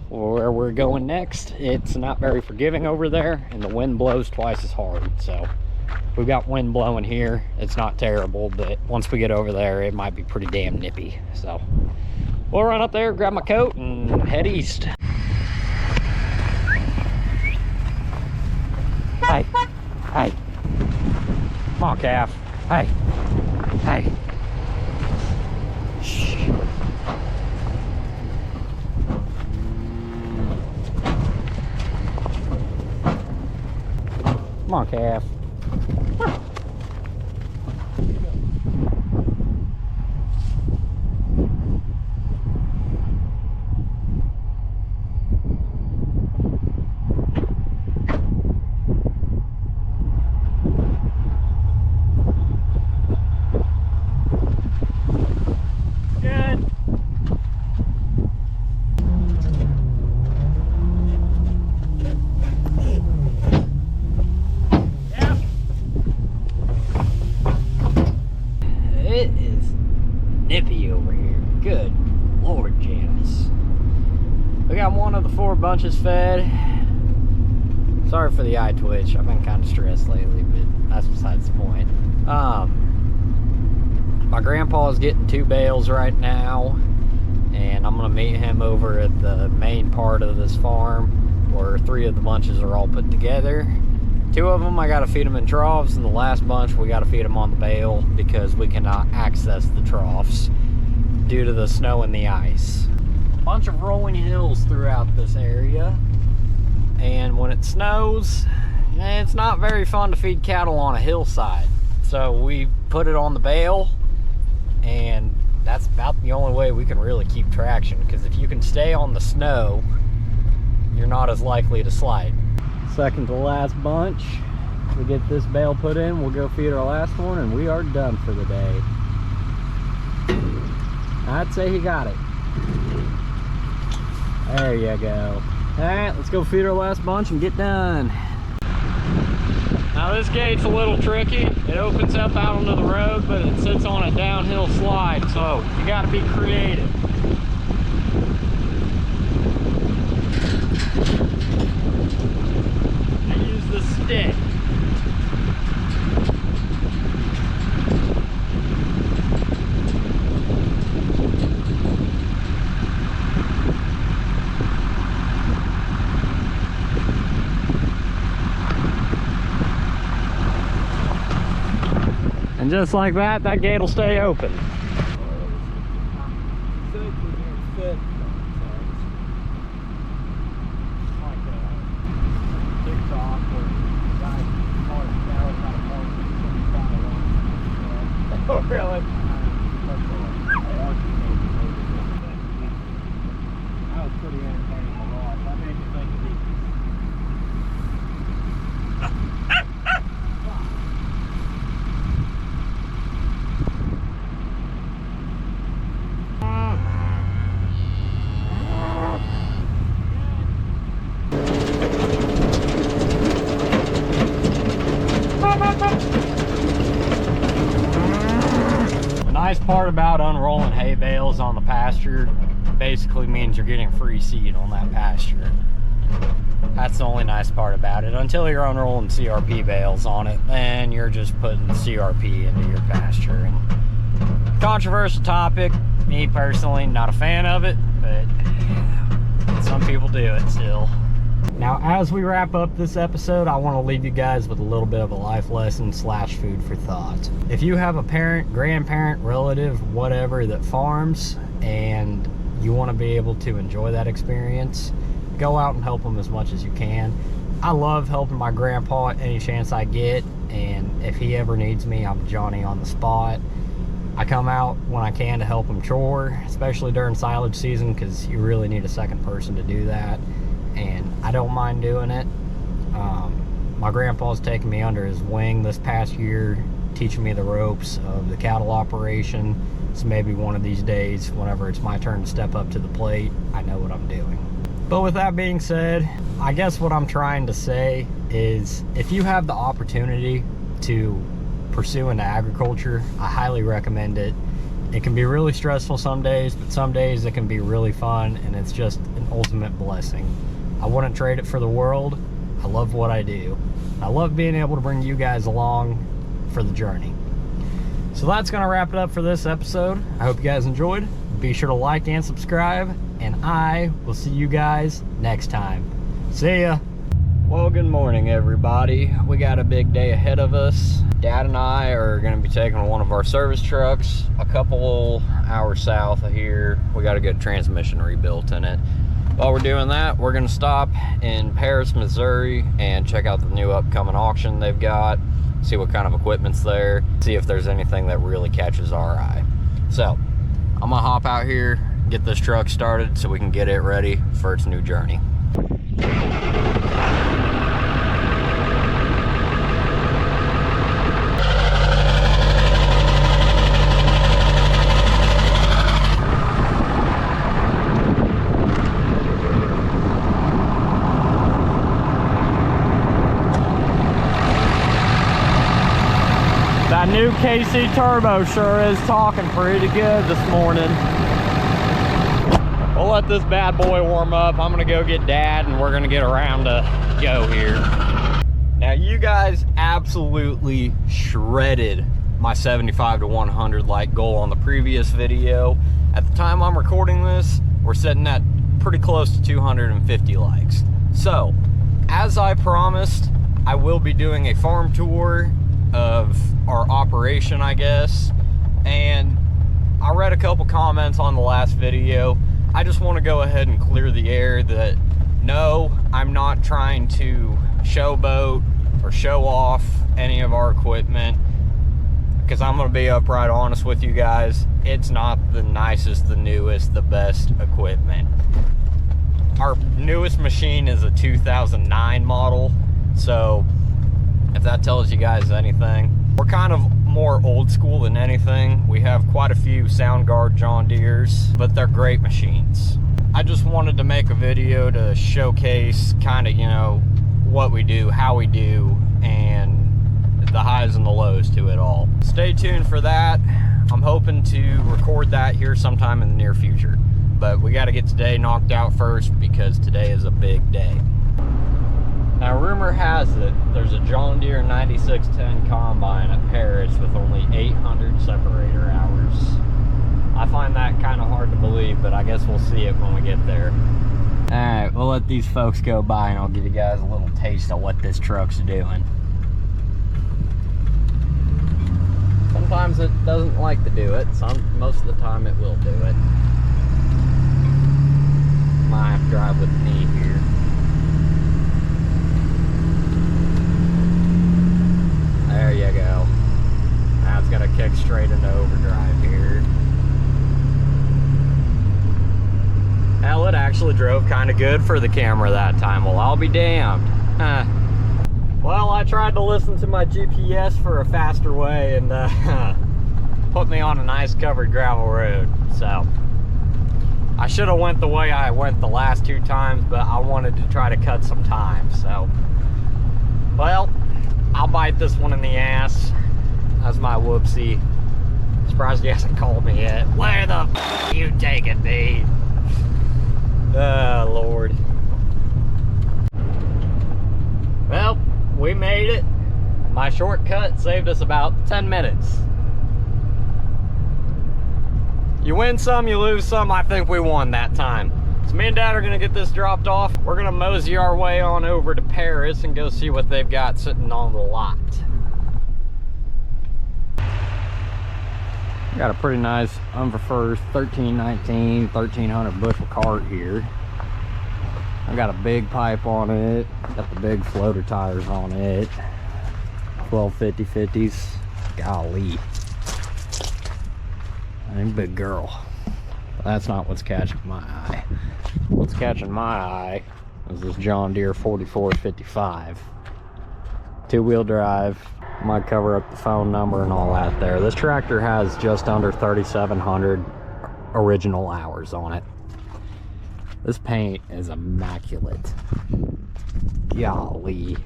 where we're going next, it's not very forgiving over there, and the wind blows twice as hard. So we've got wind blowing here. It's not terrible, but once we get over there, it might be pretty damn nippy. So we'll run up there, grab my coat, and head east. Hey, hey. Come on, calf. Hey, hey. Shh. Come on, calf. Nippy over here. Good Lord, Janice. We got one of the 4 bunches fed. Sorry for the eye twitch. I've been kind of stressed lately, but that's besides the point. My grandpa's getting 2 bales right now, and I'm gonna meet him over at the main part of this farm where 3 of the bunches are all put together. 2 of them I gotta feed them in troughs, and the last bunch we gotta feed them on the bale because we cannot access the troughs due to the snow and the ice. Bunch of rolling hills throughout this area, and when it snows, it's not very fun to feed cattle on a hillside. So we put it on the bale, and that's about the only way we can really keep traction, because if you can stay on the snow, you're not as likely to slide. Second to last bunch. We get this bale put in, we'll go feed our last one, and we are done for the day. I'd say he got it. There you go. All right, let's go feed our last bunch and get done. Now this gate's a little tricky. It opens up out onto the road, but it sits on a downhill slide, so you gotta be creative. I use the stick. And just like that, that gate will stay open. Oh, really? That was pretty entertaining to watch. That made me think of these. The nice part about unrolling hay bales on the pasture basically means you're getting free seed on that pasture. That's the only nice part about it. Until you're unrolling CRP bales on it, then you're just putting CRP into your pasture. And controversial topic. Me personally, not a fan of it, but some people do it still. Now, as we wrap up this episode, I want to leave you guys with a little bit of a life lesson / food for thought. If you have a parent, grandparent, relative, whatever that farms, and you want to be able to enjoy that experience, go out and help them as much as you can. I love helping my grandpa any chance I get, and if he ever needs me, I'm Johnny on the spot. I come out when I can to help him chore, especially during silage season, because you really need a second person to do that, and I don't mind doing it. My grandpa's taken me under his wing this past year, teaching me the ropes of the cattle operation, so maybe one of these days, whenever it's my turn to step up to the plate, I know what I'm doing. But with that being said, I guess what I'm trying to say is, if you have the opportunity to pursue into agriculture, I highly recommend it. It can be really stressful some days, but some days it can be really fun, and it's just an ultimate blessing. I wouldn't trade it for the world. I love what I do. I love being able to bring you guys along for the journey. So that's gonna wrap it up for this episode. I hope you guys enjoyed. Be sure to like and subscribe, and I will see you guys next time. See ya. Well, good morning, everybody. We got a big day ahead of us. Dad and I are going to be taking one of our service trucks a couple hours south of here. We got to get a transmission rebuilt in it. While we're doing that, we're going to stop in Paris, Missouri, and check out the new upcoming auction they've got, see what kind of equipment's there, see if there's anything that really catches our eye. So, I'm going to hop out here, get this truck started so we can get it ready for its new journey. That new KC turbo sure is talking pretty good this morning. We'll let this bad boy warm up. I'm gonna go get Dad, and we're gonna get around to go here. Now, you guys absolutely shredded my 75 to 100 like goal on the previous video. At the time I'm recording this, we're sitting at pretty close to 250 likes. So, as I promised, I will be doing a farm tour of our operation, I guess, and I read a couple comments on the last video. I just want to go ahead and clear the air that no, I'm not trying to showboat or show off any of our equipment, because I'm going to be upright honest with you guys, it's not the nicest, the newest, the best equipment. Our newest machine is a 2009 model, so if that tells you guys anything. We're kind of more old school than anything. We have quite a few Soundguard John Deeres, but they're great machines. I just wanted to make a video to showcase kind of, you know, what we do, how we do, and the highs and the lows to it all. Stay tuned for that. I'm hoping to record that here sometime in the near future, but we got to get today knocked out first because today is a big day. Now, rumor has it there's a John Deere 9610 combine at Paris with only 800 separator hours. I find that kind of hard to believe, but I guess we'll see it when we get there. Alright, we'll let these folks go by and I'll give you guys a little taste of what this truck's doing. Sometimes it doesn't like to do it. Most of the time it will do it. Might have to drive with me here. There you go. Now it's gonna kick straight into overdrive here. Hell, it actually drove kind of good for the camera that time. Well, I'll be damned. Huh. Well, I tried to listen to my GPS for a faster way and put me on a nice covered gravel road. So, I should have went the way I went the last two times, but I wanted to try to cut some time. So, well, I'll bite this one in the ass. That's my whoopsie. Surprised he hasn't called me yet. Where the f*** you taking me? Oh, Lord. Well, we made it. My shortcut saved us about 10 minutes. You win some, you lose some. I think we won that time. So me and Dad are gonna get this dropped off. We're gonna mosey our way on over to Paris and go see what they've got sitting on the lot. Got a pretty nice Unverfurst 1319 1300 bushel cart here. I got a big pipe on it. Got the big floater tires on it. 1250/50s. Golly. I'm a big girl. But that's not what's catching my eye. What's catching my eye is this John Deere 4455. Two-wheel drive. Might cover up the phone number and all that there. This tractor has just under 3,700 original hours on it. This paint is immaculate. Golly.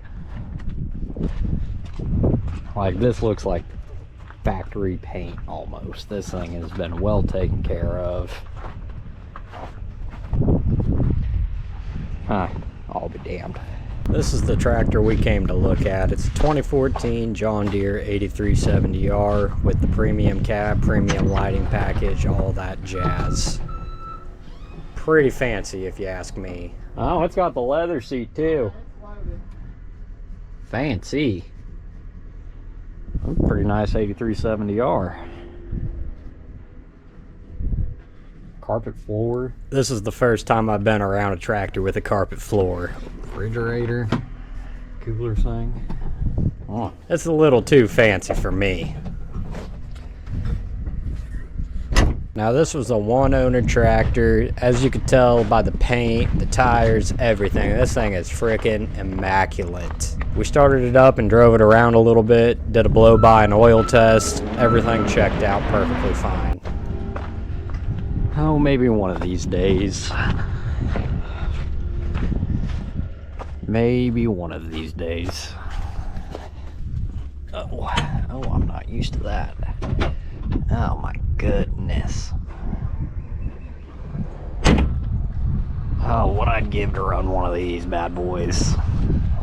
Like, this looks like factory paint almost. This thing has been well taken care of. I'll be damned. This is the tractor we came to look at. It's a 2014 John Deere 8370R with the premium cab, premium lighting package, all that jazz. Pretty fancy if you ask me. Oh, it's got the leather seat too. Fancy. Pretty nice 8370R. Carpet floor. This is the first time I've been around a tractor with a carpet floor. Refrigerator. Cooler thing. Oh, it's a little too fancy for me. Now this was a one-owner tractor. As you could tell by the paint, the tires, everything, this thing is freaking immaculate. We started it up and drove it around a little bit, did a blow-by and oil test. Everything checked out perfectly fine. Oh, maybe one of these days. Maybe one of these days. Oh, I'm not used to that. Oh my goodness. Oh, what I'd give to run one of these bad boys.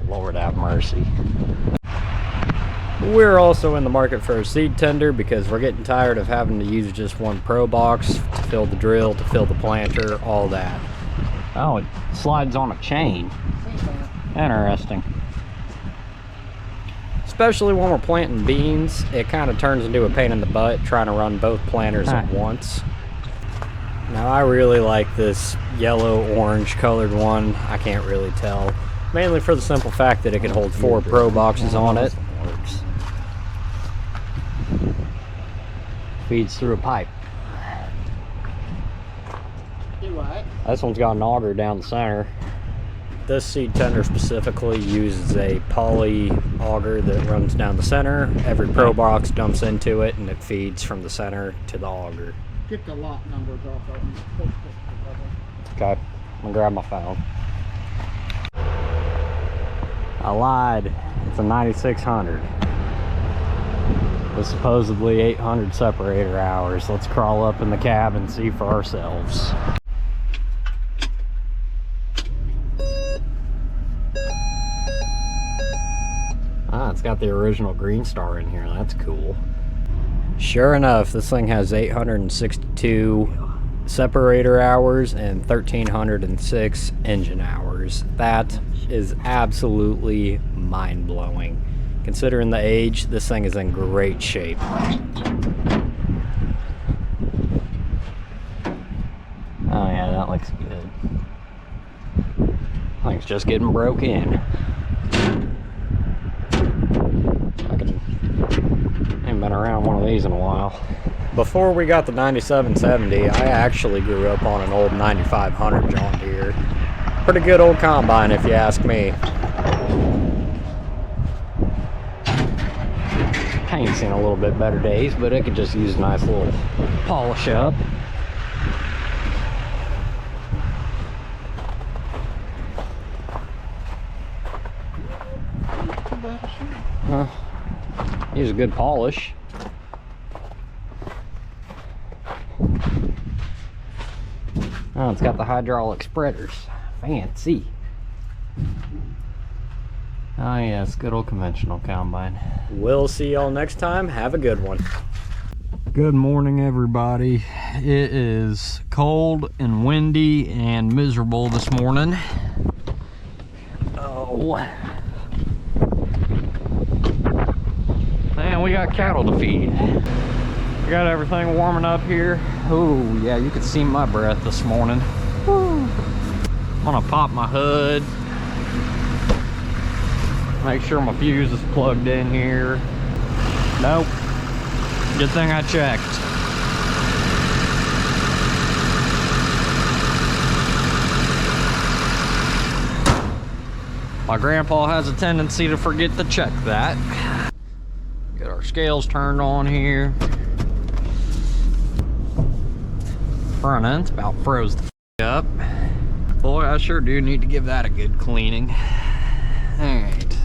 Lord have mercy. We're also in the market for a seed tender because we're getting tired of having to use just one pro box to fill the drill, to fill the planter, all that. Oh, it slides on a chain. Interesting. Especially when we're planting beans, it kind of turns into a pain in the butt trying to run both planters at once. Now I really like this yellow-orange colored one. I can't really tell. Mainly for the simple fact that it can hold 4 pro boxes on it. Feeds through a pipe. This one's got an auger down the center. This seed tender specifically uses a poly auger that runs down the center. Every pro box dumps into it and it feeds from the center to the auger. Get the lot numbers off of them. Okay, I'm gonna grab my phone. I lied. It's a 9600. With supposedly 800 separator hours. Let's crawl up in the cab and see for ourselves. It's got the original Green Star in here. That's cool. Sure enough, this thing has 862 separator hours and 1306 engine hours. That is absolutely mind-blowing. Considering the age, this thing is in great shape. Oh yeah, that looks good. Thing's just getting broke in. Ain't been around one of these in a while. Before we got the 9770, I actually grew up on an old 9500 John Deere. Pretty good old combine if you ask me. Paint's seen a little bit better days, but it could just use a nice little polish up. Use a good polish. Oh, it's got the hydraulic spreaders. Fancy. Oh yes, good old conventional combine. We'll see y'all next time. Have a good one. Good morning, everybody. It is cold and windy and miserable this morning. Oh. Man, we got cattle to feed. We got everything warming up here. Oh yeah, you could see my breath this morning. Woo. I'm gonna pop my hood. Make sure my fuse is plugged in here. Nope. Good thing I checked. My grandpa has a tendency to forget to check that. Get our scales turned on here. Front end's about froze the f up. Boy, I sure do need to give that a good cleaning. Alright.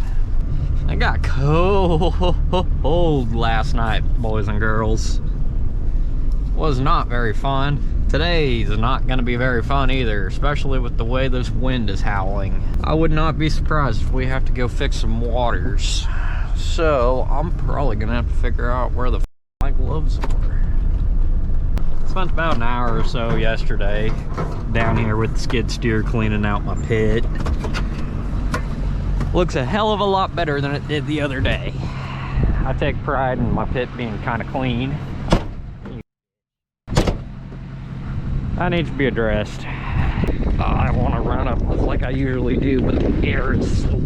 I got cold last night, boys and girls. Was not very fun. Today's not going to be very fun either, especially with the way this wind is howling. I would not be surprised if we have to go fix some waters. So, I'm probably going to have to figure out where the my gloves are. Spent about an hour or so yesterday down here with the skid steer cleaning out my pit. Looks a hell of a lot better than it did the other day. I take pride in my pit being kind of clean. That needs to be addressed. I want to run up like I usually do, but the air is so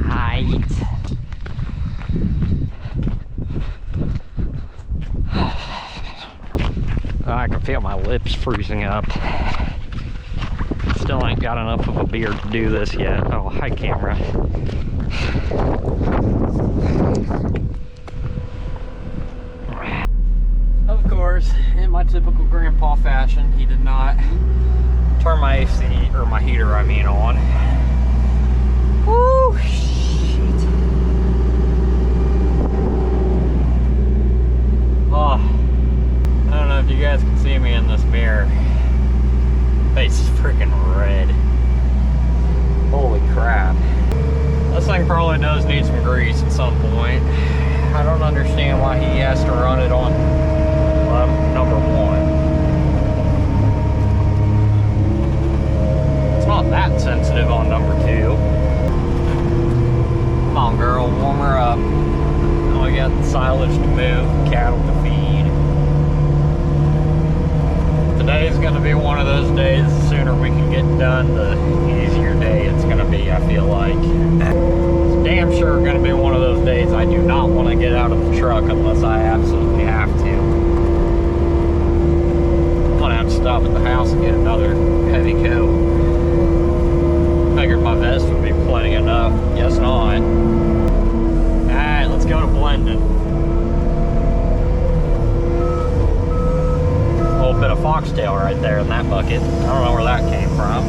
tight. I can feel my lips freezing up. Still ain't got enough of a beard to do this yet. Oh, hi camera. Of course, in my typical grandpa fashion, he did not turn my AC, or my heater I mean, on. Woo, shit. Oh, I don't know if you guys can see me in this mirror. Face is freaking red. Holy crap. This thing probably does need some grease at some point. I don't understand why he has to run it on number 1. It's not that sensitive on number 2. Come on, girl, warm her up. Now we got the silage to move, cattle to feed. Today's gonna be one of those days. The sooner we can get done, the easier day it's gonna be, I feel like. It's damn sure gonna be one of those days I do not want to get out of the truck unless I absolutely have to. I'm gonna have to stop at the house and get another heavy coat. Figured my vest would be plenty enough. Guess not. Alright, let's go to Brenden. A little bit of foxtail right there in that bucket. I don't know where that came from.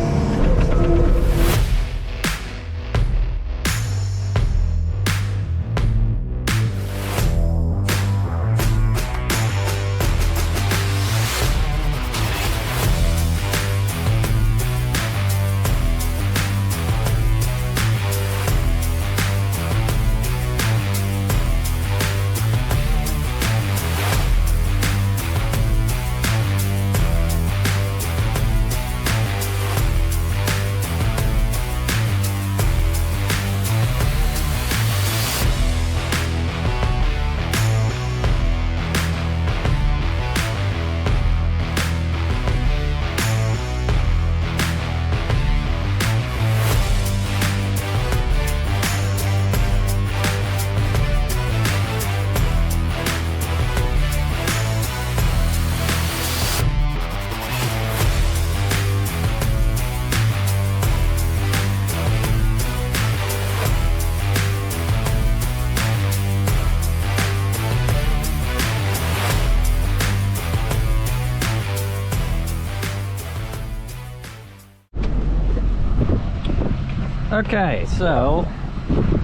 Okay, so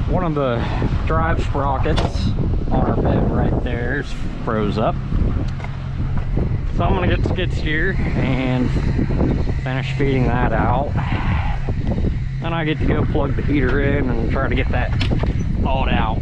one of the drive sprockets on our bed right there is froze up. So I'm gonna get the skid steer and finish feeding that out. Then I get to go plug the heater in and try to get that thawed out.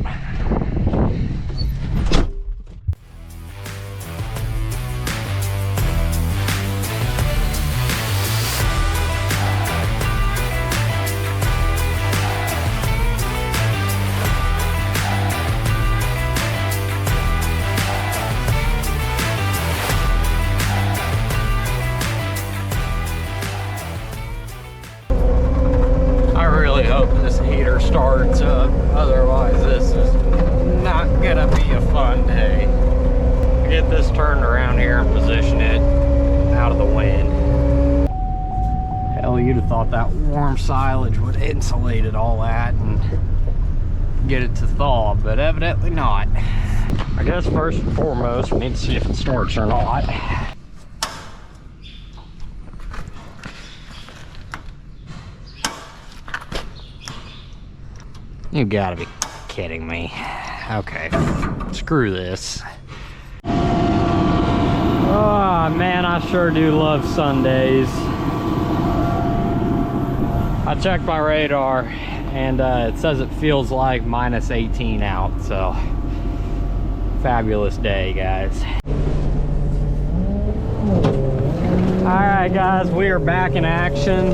heater starts up. Otherwise, this is not gonna be a fun day. Get this turned around here and position it out of the wind. Hell, you'd have thought that warm silage would insulate it all that and get it to thaw, but evidently not. I guess first and foremost, we need to see if it starts or not. You gotta be kidding me. Okay, screw this. Oh man, I sure do love Sundays. I checked my radar and it says it feels like minus 18 out, so fabulous day, guys. All right, guys, we are back in action.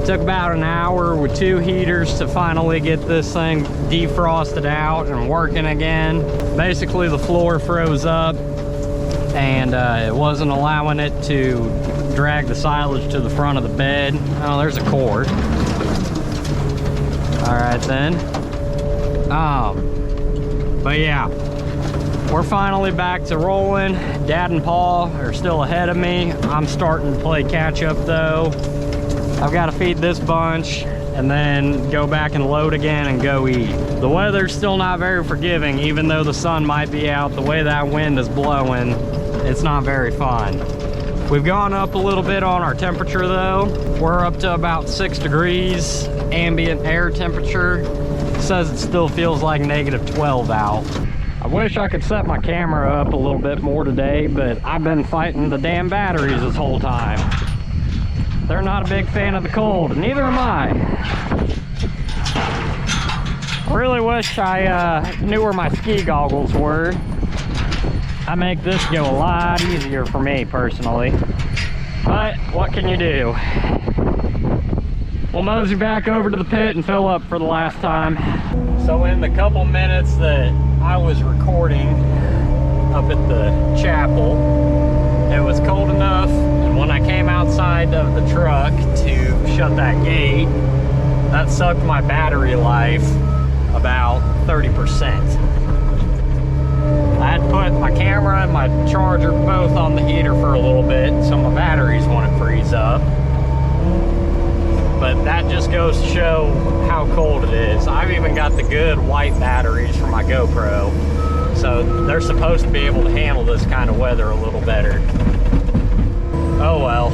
Took about an hour with 2 heaters to finally get this thing defrosted out and working again. Basically, the floor froze up and it wasn't allowing it to drag the silage to the front of the bed. Oh, there's a cord. All right then. But yeah, we're finally back to rolling. Dad and Paul are still ahead of me. I'm starting to play catch up though. I've got to feed this bunch and then go back and load again and go eat. The weather's still not very forgiving, even though the sun might be out. The way that wind is blowing, it's not very fun. We've gone up a little bit on our temperature though. We're up to about 6 degrees ambient air temperature. It says it still feels like -12 out. I wish I could set my camera up a little bit more today, but I've been fighting the damn batteries this whole time. They're not a big fan of the cold, and neither am I. I really wish I knew where my ski goggles were. I make this go a lot easier for me personally. But what can you do? We'll mosey back over to the pit and fill up for the last time. So in the couple minutes that I was recording up at the chapel, it was cold enough, and when I came outside of the truck to shut that gate, that sucked my battery life about 30%. I had put my camera and my charger both on the heater for a little bit so my batteries wouldn't freeze up. But that just goes to show how cold it is. I've even got the good white batteries for my GoPro, so they're supposed to be able to handle this kind of weather a little better. Oh well.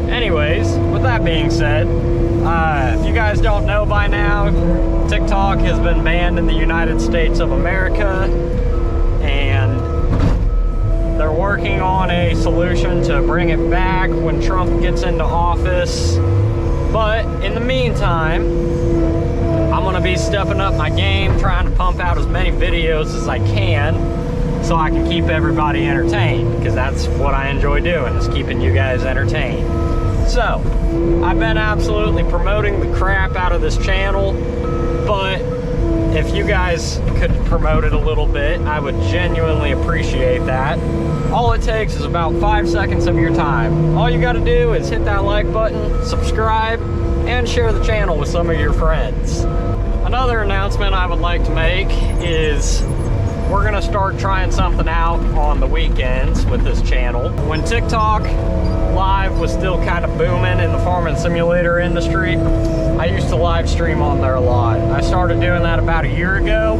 Anyways, with that being said, if you guys don't know by now, TikTok has been banned in the United States of America, and they're working on a solution to bring it back when Trump gets into office. But in the meantime, I'm gonna be stepping up my game, trying to pump out as many videos as I can so I can keep everybody entertained, because that's what I enjoy doing, is keeping you guys entertained. So, I've been absolutely promoting the crap out of this channel, but if you guys could promote it a little bit, I would genuinely appreciate that. All it takes is about 5 seconds of your time. All you gotta do is hit that like button, subscribe, and share the channel with some of your friends. Another announcement I would like to make is we're gonna start trying something out on the weekends with this channel. When TikTok Live was still kind of booming in the farming simulator industry, I used to live stream on there a lot. I started doing that about a year ago,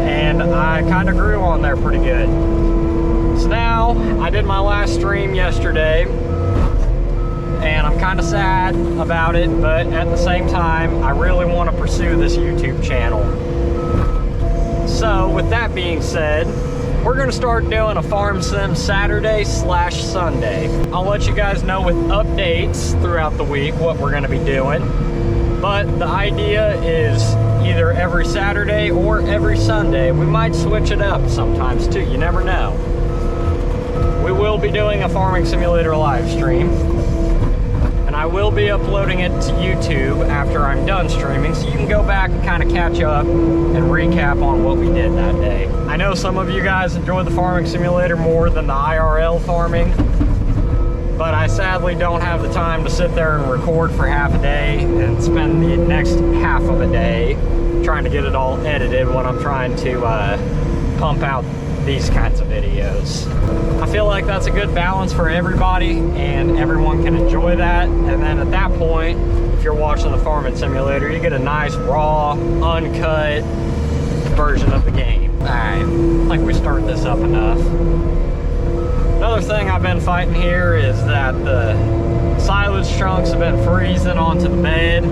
and I kind of grew on there pretty good. So now, I did my last stream yesterday, and I'm kind of sad about it, but at the same time, I really want to pursue this YouTube channel. So, with that being said, we're going to start doing a Farm Sim Saturday/Sunday. I'll let you guys know with updates throughout the week what we're going to be doing. But the idea is either every Saturday or every Sunday. We might switch it up sometimes too, you never know. We will be doing a Farming Simulator live stream, and I will be uploading it to YouTube after I'm done streaming, so you can go back and kind of catch up and recap on what we did that day. I know some of you guys enjoy the Farming Simulator more than the IRL farming, but I sadly don't have the time to sit there and record for half a day and spend the next half of a day trying to get it all edited when I'm trying to pump out these kinds of videos. I feel like that's a good balance for everybody and everyone can enjoy that. And then at that point, if you're watching the farming simulator, you get a nice raw, uncut version of the game. All right, I think we started this up enough. Another thing I've been fighting here is that the silage chunks have been freezing onto the bed,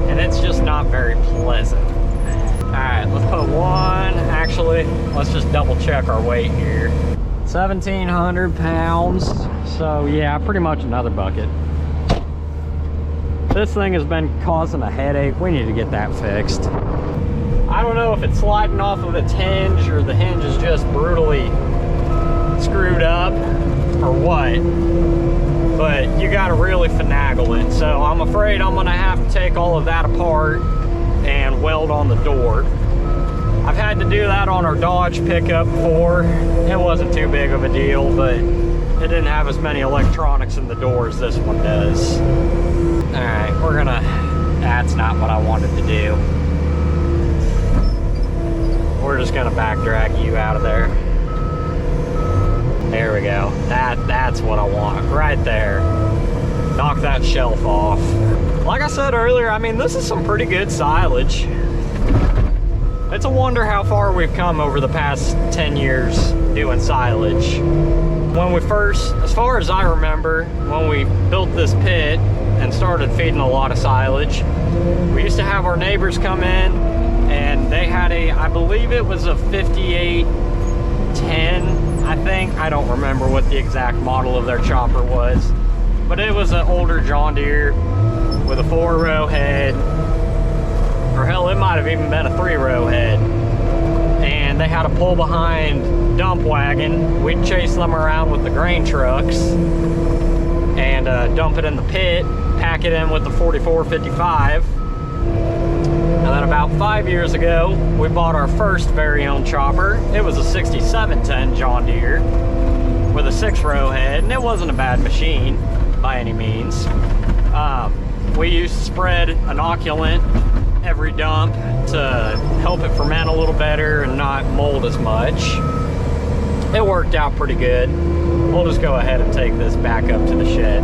and it's just not very pleasant. All right, let's put one. Actually, let's just double check our weight here. 1,700 pounds. So yeah, pretty much another bucket. This thing has been causing a headache. We need to get that fixed. I don't know if it's sliding off of its hinge or the hinge is just brutally screwed up or what, but you gotta really finagle it. So I'm afraid I'm gonna have to take all of that apart and weld on the door. I've had to do that on our Dodge pickup before. It wasn't too big of a deal, but it didn't have as many electronics in the door as this one does. All right, we're gonna, that's not what I wanted to do. We're just gonna back drag you out of there. There we go. That's what I want, right there. Knock that shelf off. Like I said earlier, I mean, this is some pretty good silage. It's a wonder how far we've come over the past 10 years doing silage. When we first, as far as I remember, when we built this pit and started feeding a lot of silage, we used to have our neighbors come in and they had a, I believe it was a 5810, I think. I don't remember what the exact model of their chopper was, but it was an older John Deere with a 4-row head, or hell, it might have even been a 3-row head. And they had a pull behind dump wagon. We'd chase them around with the grain trucks and dump it in the pit, pack it in with the 4455. And then about 5 years ago, we bought our first very own chopper. It was a 6710 John Deere with a 6-row head, and it wasn't a bad machine by any means. We used to spread inoculant every dump to help it ferment a little better and not mold as much. It worked out pretty good. We'll just go ahead and take this back up to the shed.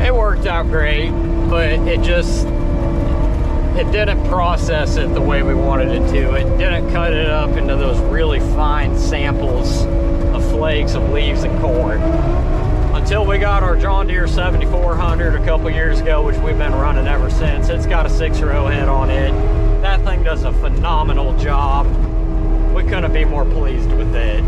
It worked out great, but it didn't process it the way we wanted it to. It didn't cut it up into those really fine samples of flakes of leaves and corn. Until we got our John Deere 7400 a couple years ago, which we've been running ever since. It's got a 6-row head on it. That thing does a phenomenal job. We couldn't be more pleased with it.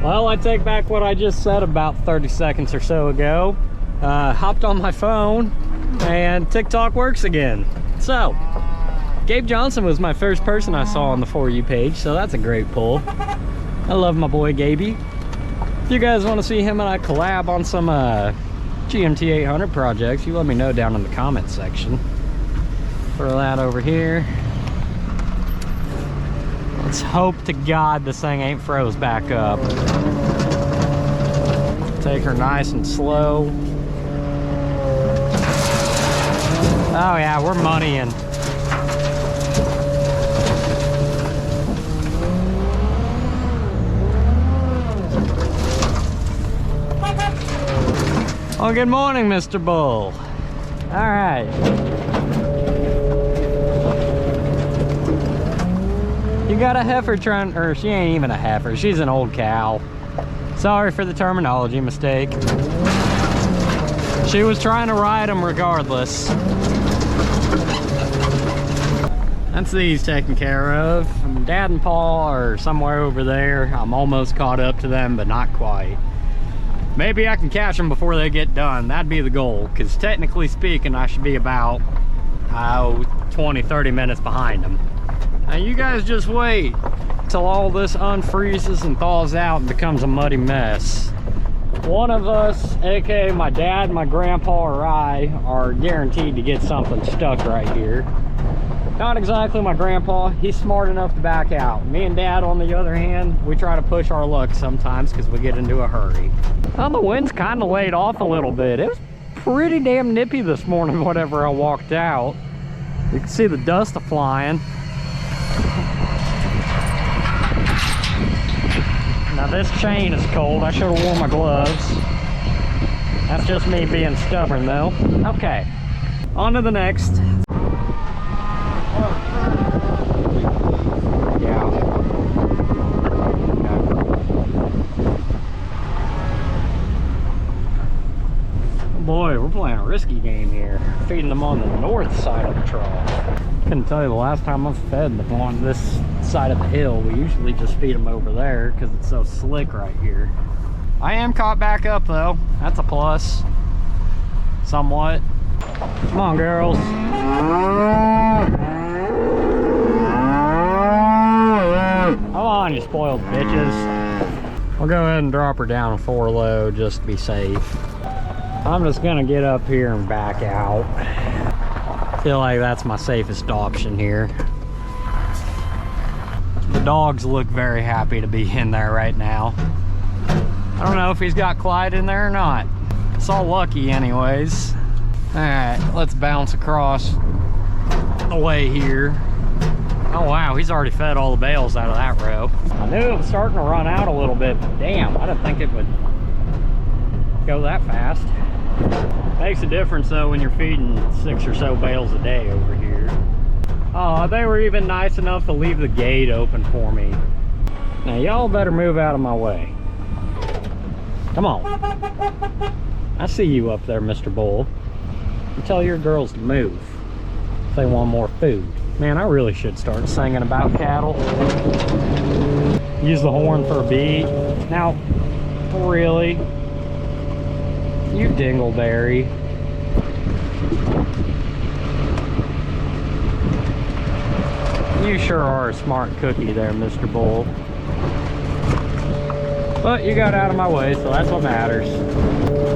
Well, I take back what I just said about 30 seconds or so ago. Hopped on my phone and TikTok works again. So, Gabe Johnson was my first person I saw on the For You page, so that's a great pull. I love my boy Gaby. If you guys want to see him and I collab on some GMT 800 projects, you let me know down in the comments section. Throw that over here. Let's hope to God this thing ain't froze back up. Take her nice and slow. Oh yeah, we're moneying. Oh, good morning, Mr. Bull. All right. You got a heifer trying, or she ain't even a heifer, she's an old cow. Sorry for the terminology mistake. She was trying to ride them regardless. That's these taken care of. Dad and Paul are somewhere over there. I'm almost caught up to them, but not quite. Maybe I can catch them before they get done. That'd be the goal, because technically speaking, I should be about 20-30 minutes behind them. Now you guys just wait till all this unfreezes and thaws out and becomes a muddy mess. One of us, aka my dad, my grandpa, or I, are guaranteed to get something stuck right here. Not exactly my grandpa. He's smart enough to back out. Me and Dad, on the other hand, we try to push our luck sometimes because we get into a hurry. Well, the wind's kind of laid off a little bit. It was pretty damn nippy this morning whenever I walked out. You can see the dust flying. Now this chain is cold. I should have worn my gloves. That's just me being stubborn though. Okay, on to the next. Boy, we're playing a risky game here. Feeding them on the north side of the trough. Couldn't tell you the last time I've fed them on this side of the hill. We usually just feed them over there because it's so slick right here. I am caught back up though. That's a plus. Somewhat. Come on, girls. Come on, you spoiled bitches. We'll go ahead and drop her down a 4 low just to be safe. I'm just gonna get up here and back out. Feel like that's my safest option here. The dogs look very happy to be in there right now. I don't know if he's got Clyde in there or not. It's all lucky anyways. All right, let's bounce across the way here. Oh wow, he's already fed all the bales out of that row. I knew it was starting to run out a little bit, but damn, I didn't think it would go that fast. Makes a difference though when you're feeding 6 or so bales a day over here. Oh, they were even nice enough to leave the gate open for me. Now y'all better move out of my way. Come on. I see you up there, Mr. Bull. You tell your girls to move if they want more food. Man, I really should start singing about cattle. Use the horn for a beat. Now, really? You dingleberry. You sure are a smart cookie there, Mr. Bull. But you got out of my way, so that's what matters.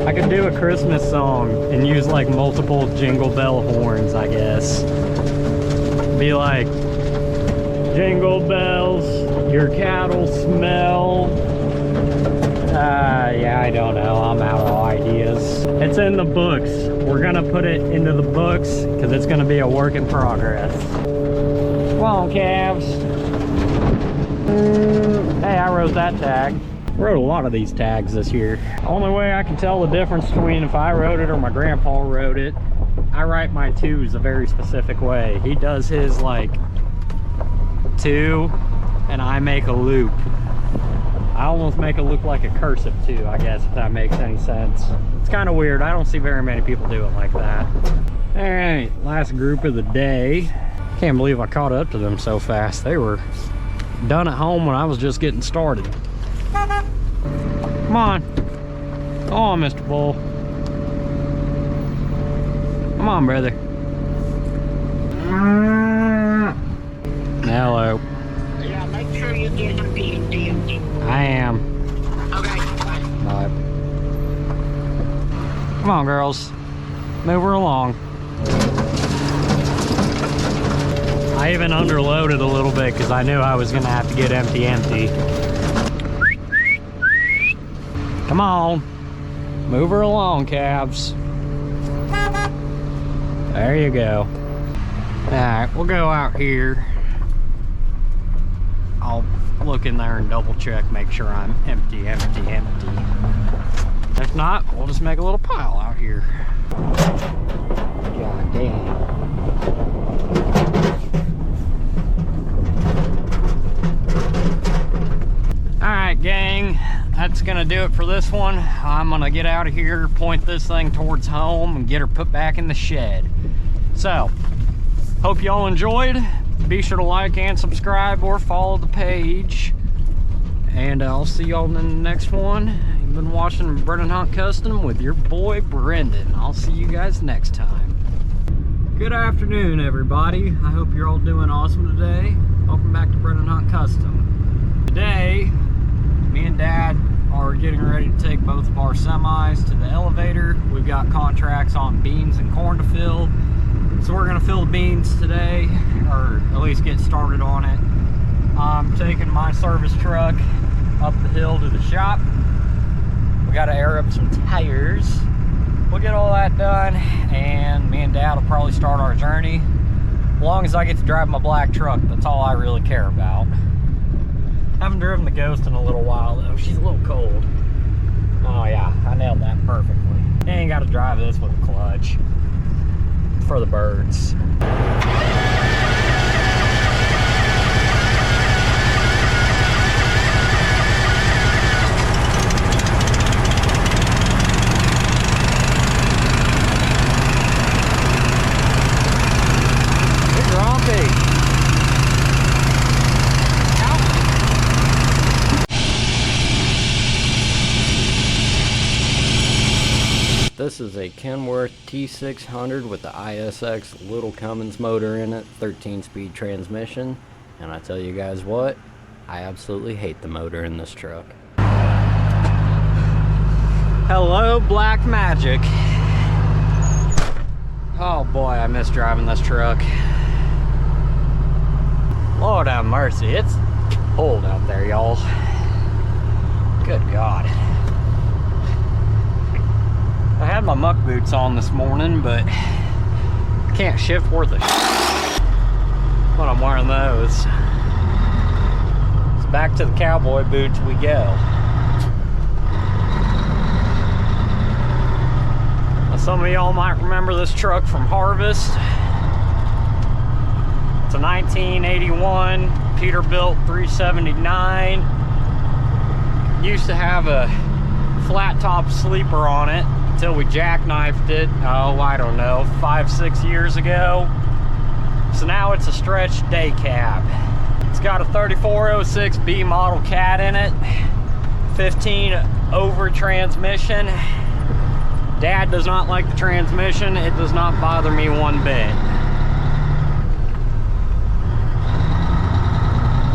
I could do a Christmas song and use like multiple jingle bell horns, I guess. Be like, jingle bells, your cattle smell. Yeah, I don't know. I'm out of ideas. It's in the books. We're gonna put it into the books because it's gonna be a work in progress. Come on, calves. Hey, I wrote that tag. Wrote a lot of these tags this year. Only way I can tell the difference between if I wrote it or my grandpa wrote it, I write my 2s a very specific way. He does his like 2 and I make a loop. I almost make it look like a cursive too, I guess, if that makes any sense. It's kind of weird. I don't see very many people do it like that. All right, last group of the day. Can't believe I caught up to them so fast. They were done at home when I was just getting started. Come on. Come on, Mr. Bull. Come on, brother. Hello. Yeah, make sure you get them empty. I am. Okay, bye. Bye. Come on, girls. Move her along. I even underloaded a little bit because I knew I was going to have to get empty. Come on. Move her along, calves. There you go. Alright, we'll go out here. I'll look in there and double check, make sure I'm empty. If not, we'll just make a little pile out here. God damn. Alright, gang, that's gonna do it for this one. I'm gonna get out of here, point this thing towards home, and get her put back in the shed. So, hope y'all enjoyed. Be sure to like and subscribe or follow the page. And I'll see y'all in the next one. You've been watching Brenden Hunt Custom with your boy Brenden. I'll see you guys next time. Good afternoon, everybody. I hope you're all doing awesome today. Welcome back to Brenden Hunt Custom. Today, me and Dad are getting ready to take both of our semis to the elevator. We've got contracts on beans and corn to fill. So we're gonna fill the beans today, or at least get started on it. I'm taking my service truck up the hill to the shop. We gotta air up some tires. We'll get all that done, and me and Dad will probably start our journey. As long as I get to drive my black truck, that's all I really care about. Haven't driven the Ghost in a little while though. She's a little cold. Oh yeah, I nailed that perfectly. You ain't gotta drive this with a clutch. For the birds. It's grumpy. This is a Kenworth T600 with the ISX Little Cummins motor in it, 13-speed transmission, and I tell you guys what, I absolutely hate the motor in this truck. Hello, Black Magic. Oh boy, I miss driving this truck. Lord have mercy, it's cold out there, y'all. Good God. I had my muck boots on this morning, but I can't shift worth a when I'm wearing those. So back to the cowboy boots we go. Now, some of y'all might remember this truck from Harvest. It's a 1981 Peterbilt 379. Used to have a flat top sleeper on it until we jackknifed it, oh, I don't know, 5-6 years ago. So now it's a stretched day cab. It's got a 3406 B model cat in it, 15 over transmission. Dad does not like the transmission. It does not bother me one bit.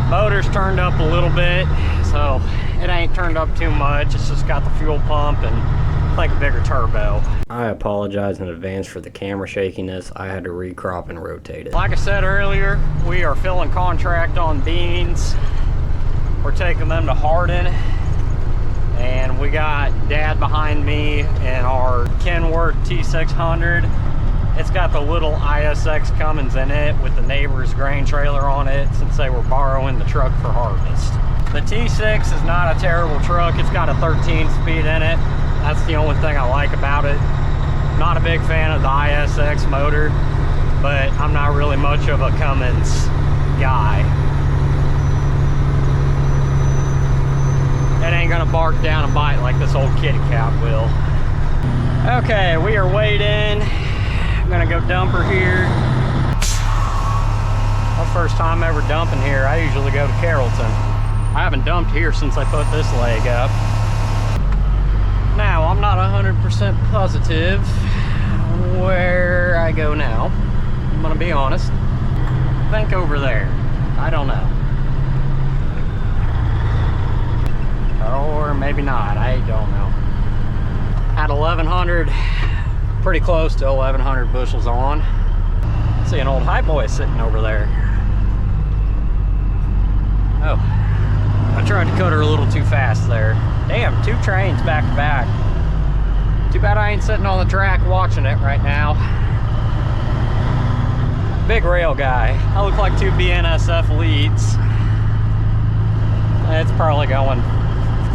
Motor's turned up a little bit, so it ain't turned up too much. It's just got the fuel pump and like a bigger turbo. I apologize in advance for the camera shakiness. I had to recrop and rotate it. Like I said earlier, we are filling contract on beans. We're taking them to Hardin, and we got Dad behind me in our Kenworth T600. It's got the little ISX Cummins in it with the neighbor's grain trailer on it, since they were borrowing the truck for harvest. The T6 is not a terrible truck. It's got a 13-speed in it. That's the only thing I like about it. Not a big fan of the ISX motor, but I'm not really much of a Cummins guy. It ain't gonna bark down and bite like this old kitty cat will. Okay, we are weighed in. I'm gonna go dumper here. My first time ever dumping here. I usually go to Carrollton. I haven't dumped here since I put this leg up. Now, I'm not 100% positive where I go now. I'm gonna be honest. I think over there. I don't know. Or maybe not, I don't know. At 1100, pretty close to 1100 bushels on. See an old high boy sitting over there. Oh, I tried to cut her a little too fast there. Damn, 2 trains back to back. Too bad I ain't sitting on the track watching it right now. Big rail guy. I look like 2 BNSF leads. It's probably going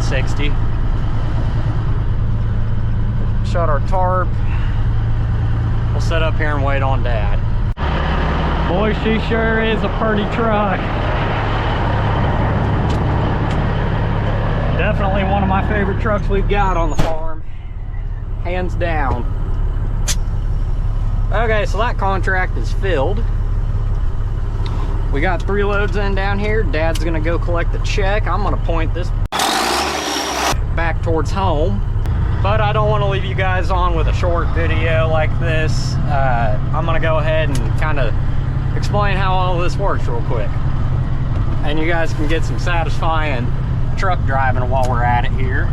60. Shut our tarp. We'll sit up here and wait on Dad. Boy, she sure is a pretty truck. Definitely one of my favorite trucks we've got on the farm. Hands down. Okay, so that contract is filled. We got 3 loads in down here. Dad's gonna go collect the check. I'm gonna point this back towards home. But I don't want to leave you guys on with a short video like this. I'm gonna go ahead and kind of explain how all this works real quick. And you guys can get some satisfying truck driving while we're at it here.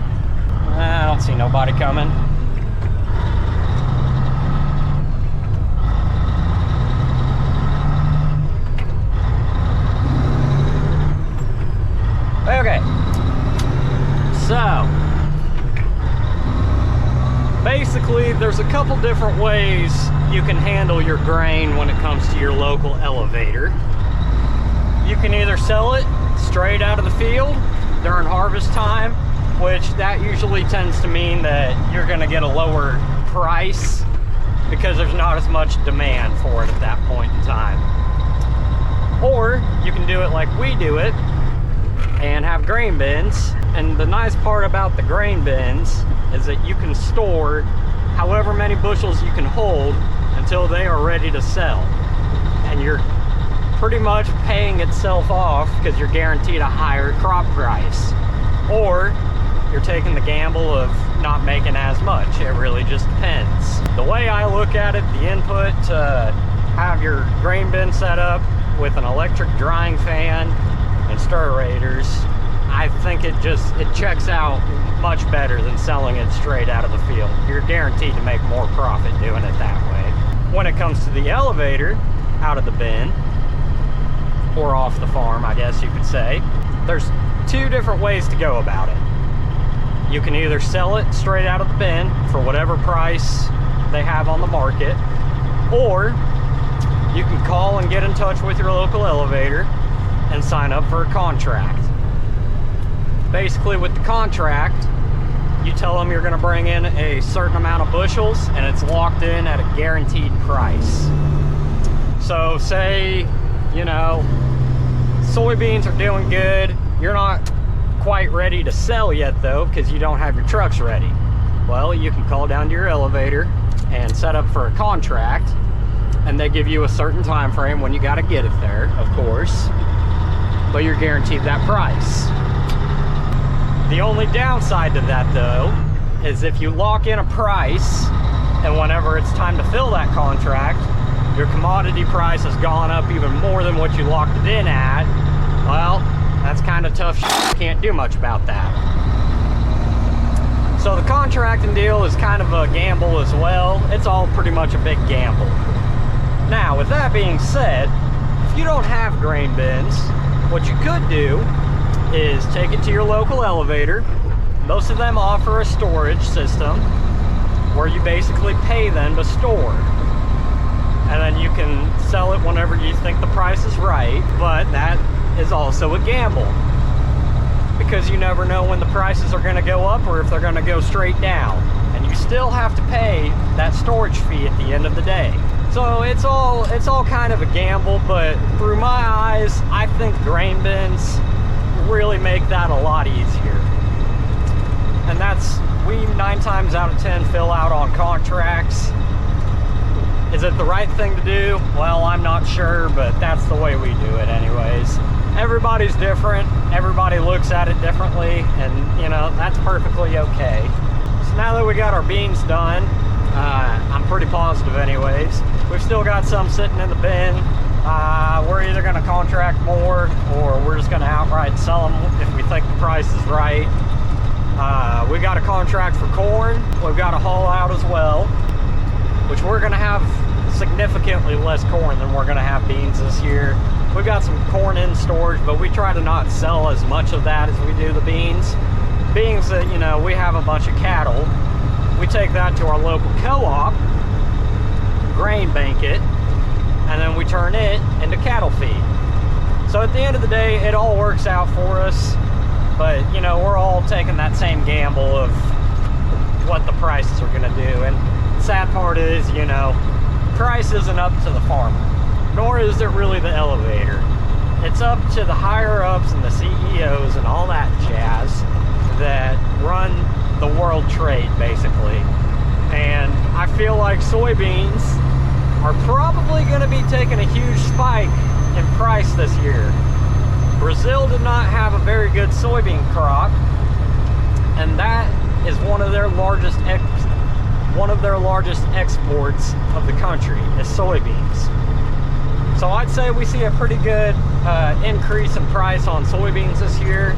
I don't see nobody coming. there's a couple different ways you can handle your grain when it comes to your local elevator. You can either sell it straight out of the field during harvest time, which that usually tends to mean that you're going to get a lower price because there's not as much demand for it at that point in time. Or you can do it like we do it and have grain bins. And the nice part about the grain bins is that you can store however many bushels you can hold until they are ready to sell. And you're pretty much paying itself off because you're guaranteed a higher crop price. Or you're taking the gamble of not making as much. It really just depends. The way I look at it, the input to have your grain bin set up with an electric drying fan and stirrators, I think it checks out much better than selling it straight out of the field. You're guaranteed to make more profit doing it that way. When it comes to the elevator, out of the bin, or off the farm, I guess you could say, there's two different ways to go about it. You can either sell it straight out of the bin for whatever price they have on the market, or you can call and get in touch with your local elevator and sign up for a contract. Basically, with the contract, you tell them you're going to bring in a certain amount of bushels and it's locked in at a guaranteed price. So say, you know, soybeans are doing good. You're not quite ready to sell yet though because you don't have your trucks ready. Well, you can call down to your elevator and set up for a contract, and they give you a certain time frame when you got to get it there, of course, but you're guaranteed that price. The only downside to that though is if you lock in a price and whenever it's time to fill that contract, your commodity price has gone up even more than what you locked it in at, well, that's kind of tough shit. You can't do much about that. So the contracting deal is kind of a gamble as well. It's all pretty much a big gamble. Now, with that being said, if you don't have grain bins, what you could do is take it to your local elevator. Most of them offer a storage system where you basically pay them to store. And then you can sell it whenever you think the price is right, but that is also a gamble because you never know when the prices are going to go up or if they're going to go straight down, and you still have to pay that storage fee at the end of the day. So it's all kind of a gamble, but through my eyes, I think grain bins really make that a lot easier. And we 9 times out of 10 fill out on contracts. Is it the right thing to do? Well, I'm not sure, but that's the way we do it anyways. Everybody's different. Everybody looks at it differently, and you know, that's perfectly okay. So now that we got our beans done, I'm pretty positive anyways. We've still got some sitting in the bin. We're either gonna contract more or we're just gonna outright sell them if we think the price is right. We got a contract for corn. We've got a haul out as well, which we're gonna have significantly less corn than we're gonna have beans this year. We've got some corn in storage, but we try to not sell as much of that as we do the beans. Being that, you know, we have a bunch of cattle, we take that to our local co-op, grain bank it, and then we turn it into cattle feed. So at the end of the day, it all works out for us, but you know, we're all taking that same gamble of what the prices are gonna do. And the sad part is, you know, price isn't up to the farmer, nor is it really the elevator. It's up to the higher ups and the CEOs and all that jazz that run the world trade basically. And I feel like soybeans are probably going to be taking a huge spike in price this year. Brazil did not have a very good soybean crop, and that is one of their largest exports of the country is soybeans. So I'd say we see a pretty good increase in price on soybeans this year.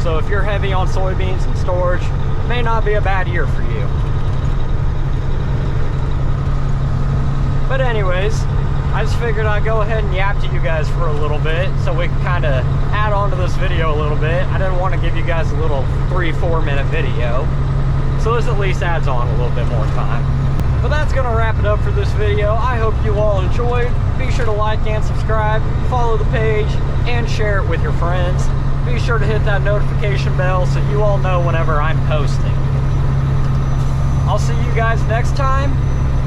So if you're heavy on soybeans and storage, it may not be a bad year for you. But anyways, I just figured I'd go ahead and yap to you guys for a little bit so we can kind of add on to this video a little bit. I didn't want to give you guys a little 3-4 minute video, so this at least adds on a little bit more time. gonna wrap it up for this video. I hope you all enjoyed. Be sure to like and subscribe, follow the page, and share it with your friends. Be sure to hit that notification bell so you all know whenever I'm posting. I'll see you guys next time.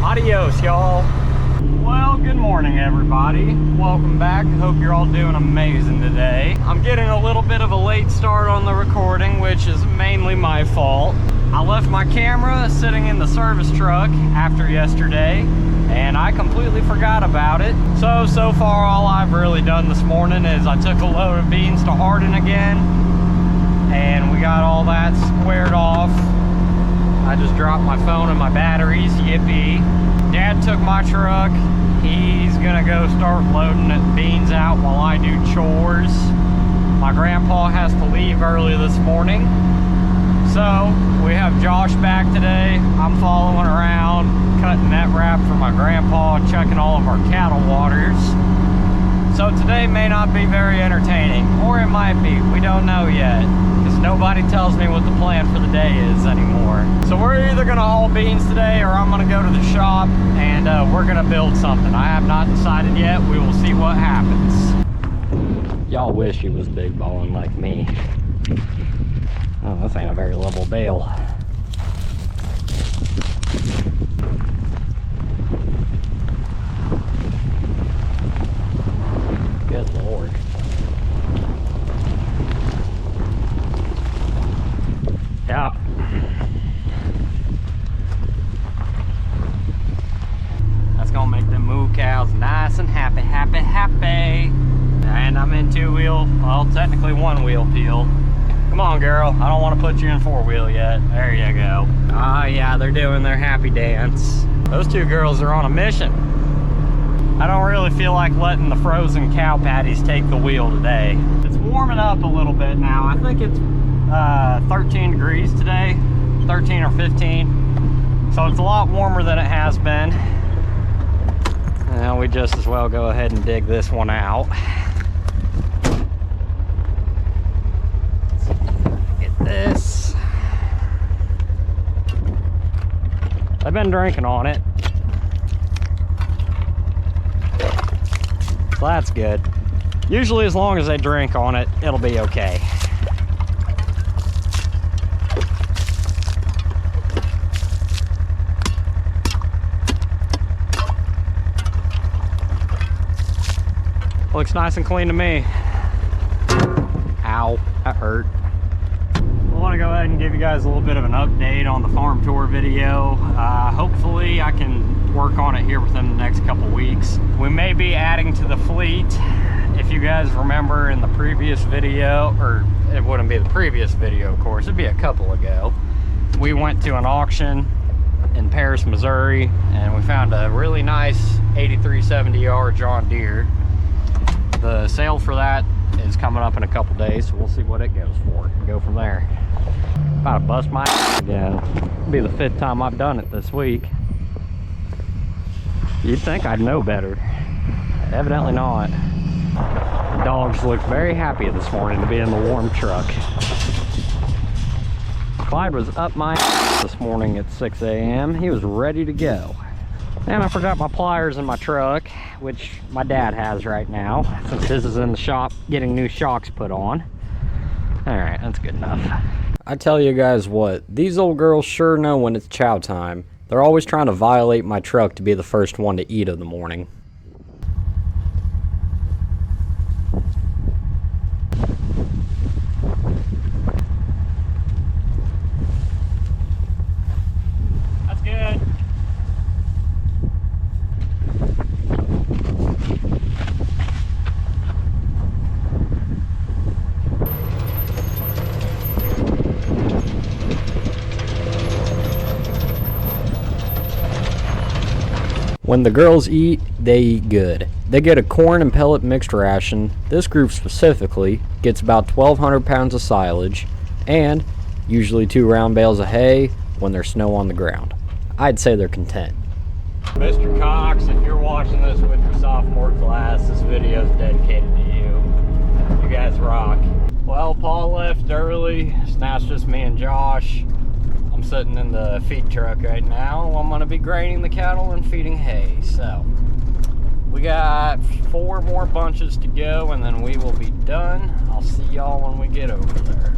Adios, y'all. Well, good morning, everybody. Welcome back. Hope you're all doing amazing today. I'm getting a little bit of a late start on the recording, which is mainly my fault. I left my camera sitting in the service truck after yesterday, and I completely forgot about it. So far, all I've really done this morning is I took a load of beans to Hardin again, and we got all that squared off. I just dropped my phone and my batteries, yippee. Dad took my truck. He's gonna go start loading the beans out while I do chores. My grandpa has to leave early this morning. So we have Josh back today. I'm following around, cutting net wrap for my grandpa, checking all of our cattle waters. So today may not be very entertaining, or it might be, we don't know yet, because nobody tells me what the plan for the day is anymore. So we're either gonna haul beans today, or I'm gonna go to the shop and we're gonna build something. I have not decided yet. We will see what happens. Y'all wish he was big balling like me. Oh, this ain't a very level bale. Good Lord. Yeah. That's gonna make them moo cows nice and happy. And I'm in two-wheel, well, technically one-wheel peel. Come on, girl. I don't want to put you in four-wheel yet. There you go. Ah, yeah, they're doing their happy dance. Those two girls are on a mission. I don't really feel like letting the frozen cow patties take the wheel today. It's warming up a little bit now. I think it's 13 degrees today, 13 or 15. So it's a lot warmer than it has been. And we just as well go ahead and dig this one out. This. I've been drinking on it, so that's good. Usually as long as they drink on it, it'll be okay. Looks nice and clean to me. Ow, that hurt. I want to go ahead and give you guys a little bit of an update on the farm tour video. Hopefully I can work on it here within the next couple weeks. We may be adding to the fleet. If you guys remember in the previous video, or it wouldn't be the previous video, of course, it'd be a couple ago, we went to an auction in Paris, Missouri, and we found a really nice 8370R John Deere. The sale for that is coming up in a couple days, so we'll see what it goes for. Go from there. About to bust my again. It'll be the 5th time I've done it this week. You'd think I'd know better. Evidently not. The dogs looked very happy this morning to be in the warm truck. Clyde was up my this morning at 6 a.m. He was ready to go. And I forgot my pliers in my truck, which my dad has right now, since his is in the shop getting new shocks put on. Alright, that's good enough. I tell you guys what, these old girls sure know when it's chow time. They're always trying to violate my truck to be the first one to eat of the morning. That's good. When the girls eat, they eat good. They get a corn and pellet mixed ration. This group specifically gets about 1,200 pounds of silage and usually 2 round bales of hay when there's snow on the ground. I'd say they're content. Mr. Cox, if you're watching this with your sophomore class, this video is dedicated to you. You guys rock. Well, Paul left early, so now it's just me and Josh. I'm I'm sitting in the feed truck right now. I'm gonna be grading the cattle and feeding hay. So we got 4 more bunches to go and then we will be done. I'll see y'all when we get over there.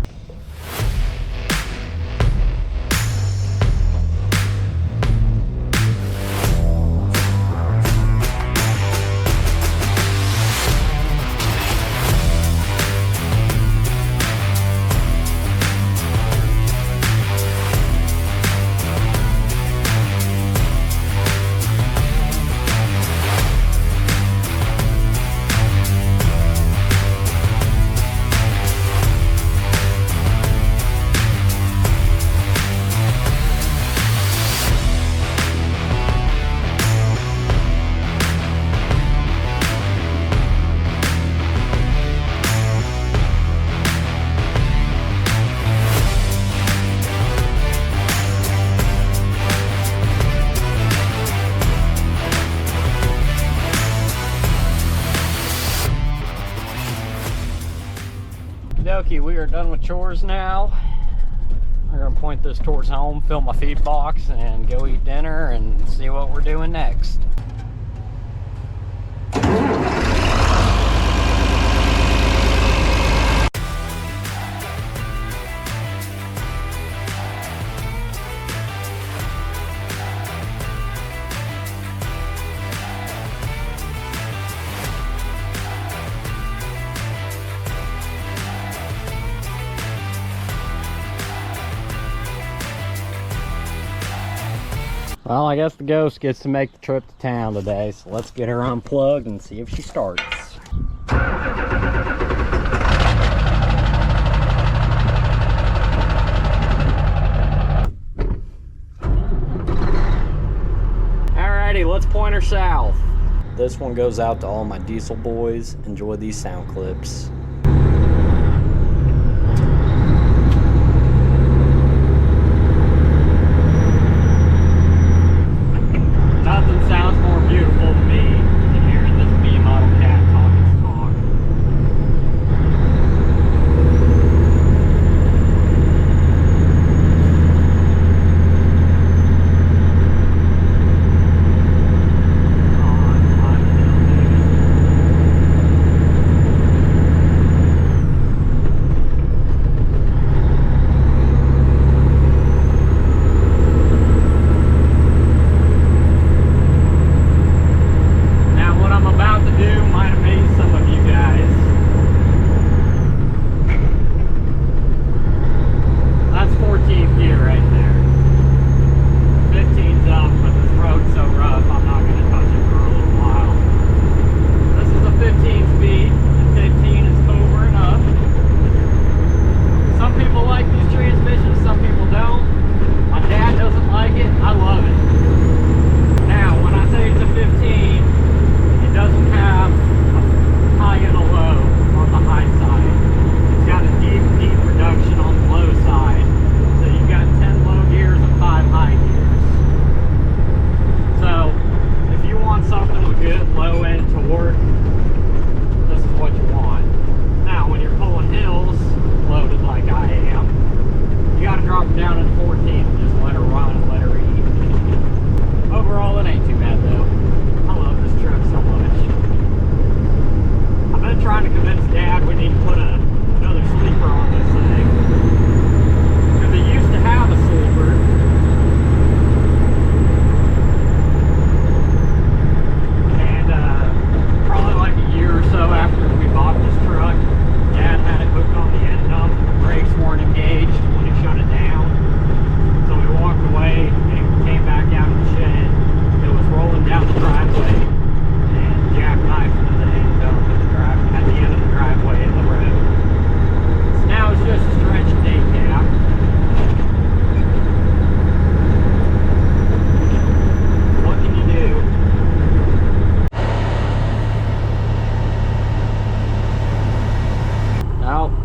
Okie, we are done with chores now. We're gonna point this towards home, fill my feed box, and go eat dinner and see what we're doing next. Well, I guess the ghost gets to make the trip to town today, so let's get her unplugged and see if she starts. Alrighty, let's point her south. This one goes out to all my diesel boys. Enjoy these sound clips. Nothing sounds more beautiful to me than hearing this B model cat talk its talk.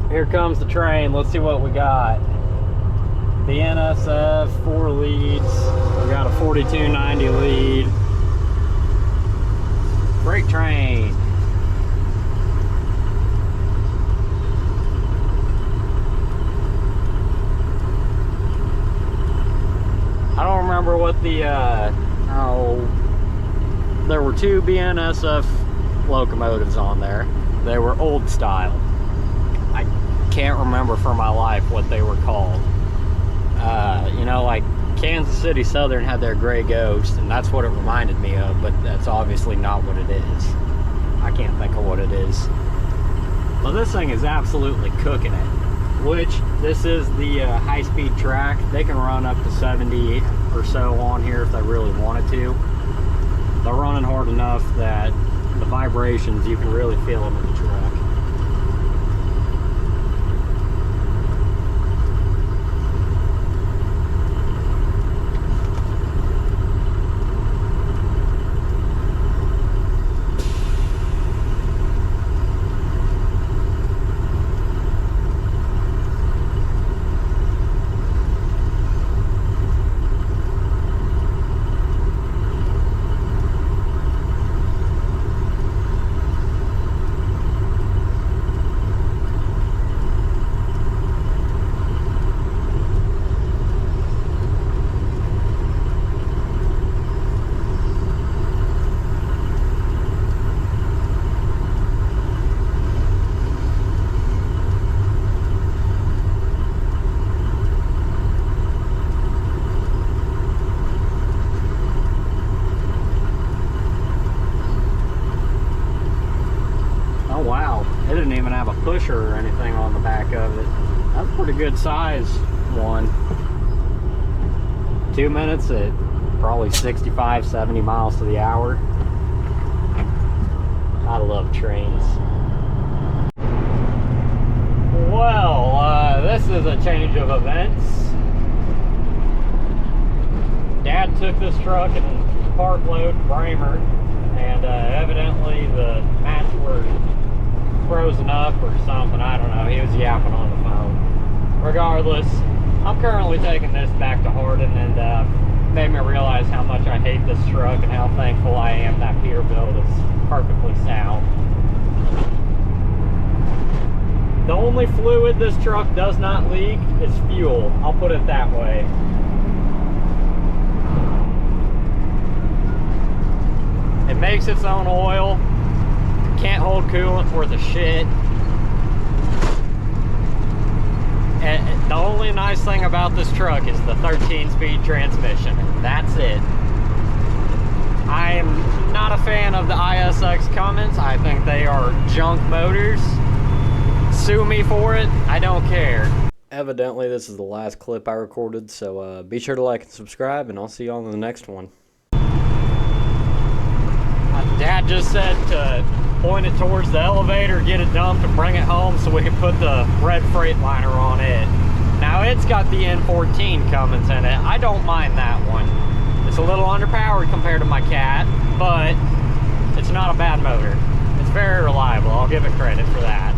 Here comes the train. Let's see what we got. The NSF, 4 leads. We got a 4290 lead. Freight train. what the, there were 2 BNSF locomotives on there. They were old style. I can't remember for my life what they were called. You know, like Kansas City Southern had their Gray Ghost, and that's what it reminded me of, but that's obviously not what it is. I can't think of what it is. Well, this thing is absolutely cooking it, which this is the high-speed track. They can run up to 70 or so on here if they really wanted to. They're running hard enough that the vibrations, you can really feel them in the truck. Pusher or anything on the back of it. That's a pretty good size one. 2 minutes at probably 65, 70 miles to the hour. I love trains. Well, this is a change of events. Dad took this truck and park load to Bramer, and evidently the mats were frozen up or something. I don't know. He was yapping on the phone. Regardless, I'm currently taking this back to Hardin, and made me realize how much I hate this truck and how thankful I am that Peterbilt is perfectly sound. The only fluid this truck does not leak is fuel. I'll put it that way. It makes its own oil. Can't hold coolant worth a shit. And the only nice thing about this truck is the 13-speed transmission, and that's it. I am not a fan of the ISX Cummins. I think they are junk motors. Sue me for it, I don't care. Evidently this is the last clip I recorded, so be sure to like and subscribe, and I'll see you on the next one. Dad just said to point it towards the elevator, get it dumped, and bring it home so we can put the red Freightliner on it. Now it's got the N14 Cummins in it. I don't mind that one. It's a little underpowered compared to my Cat, but it's not a bad motor. It's very reliable. I'll give it credit for that.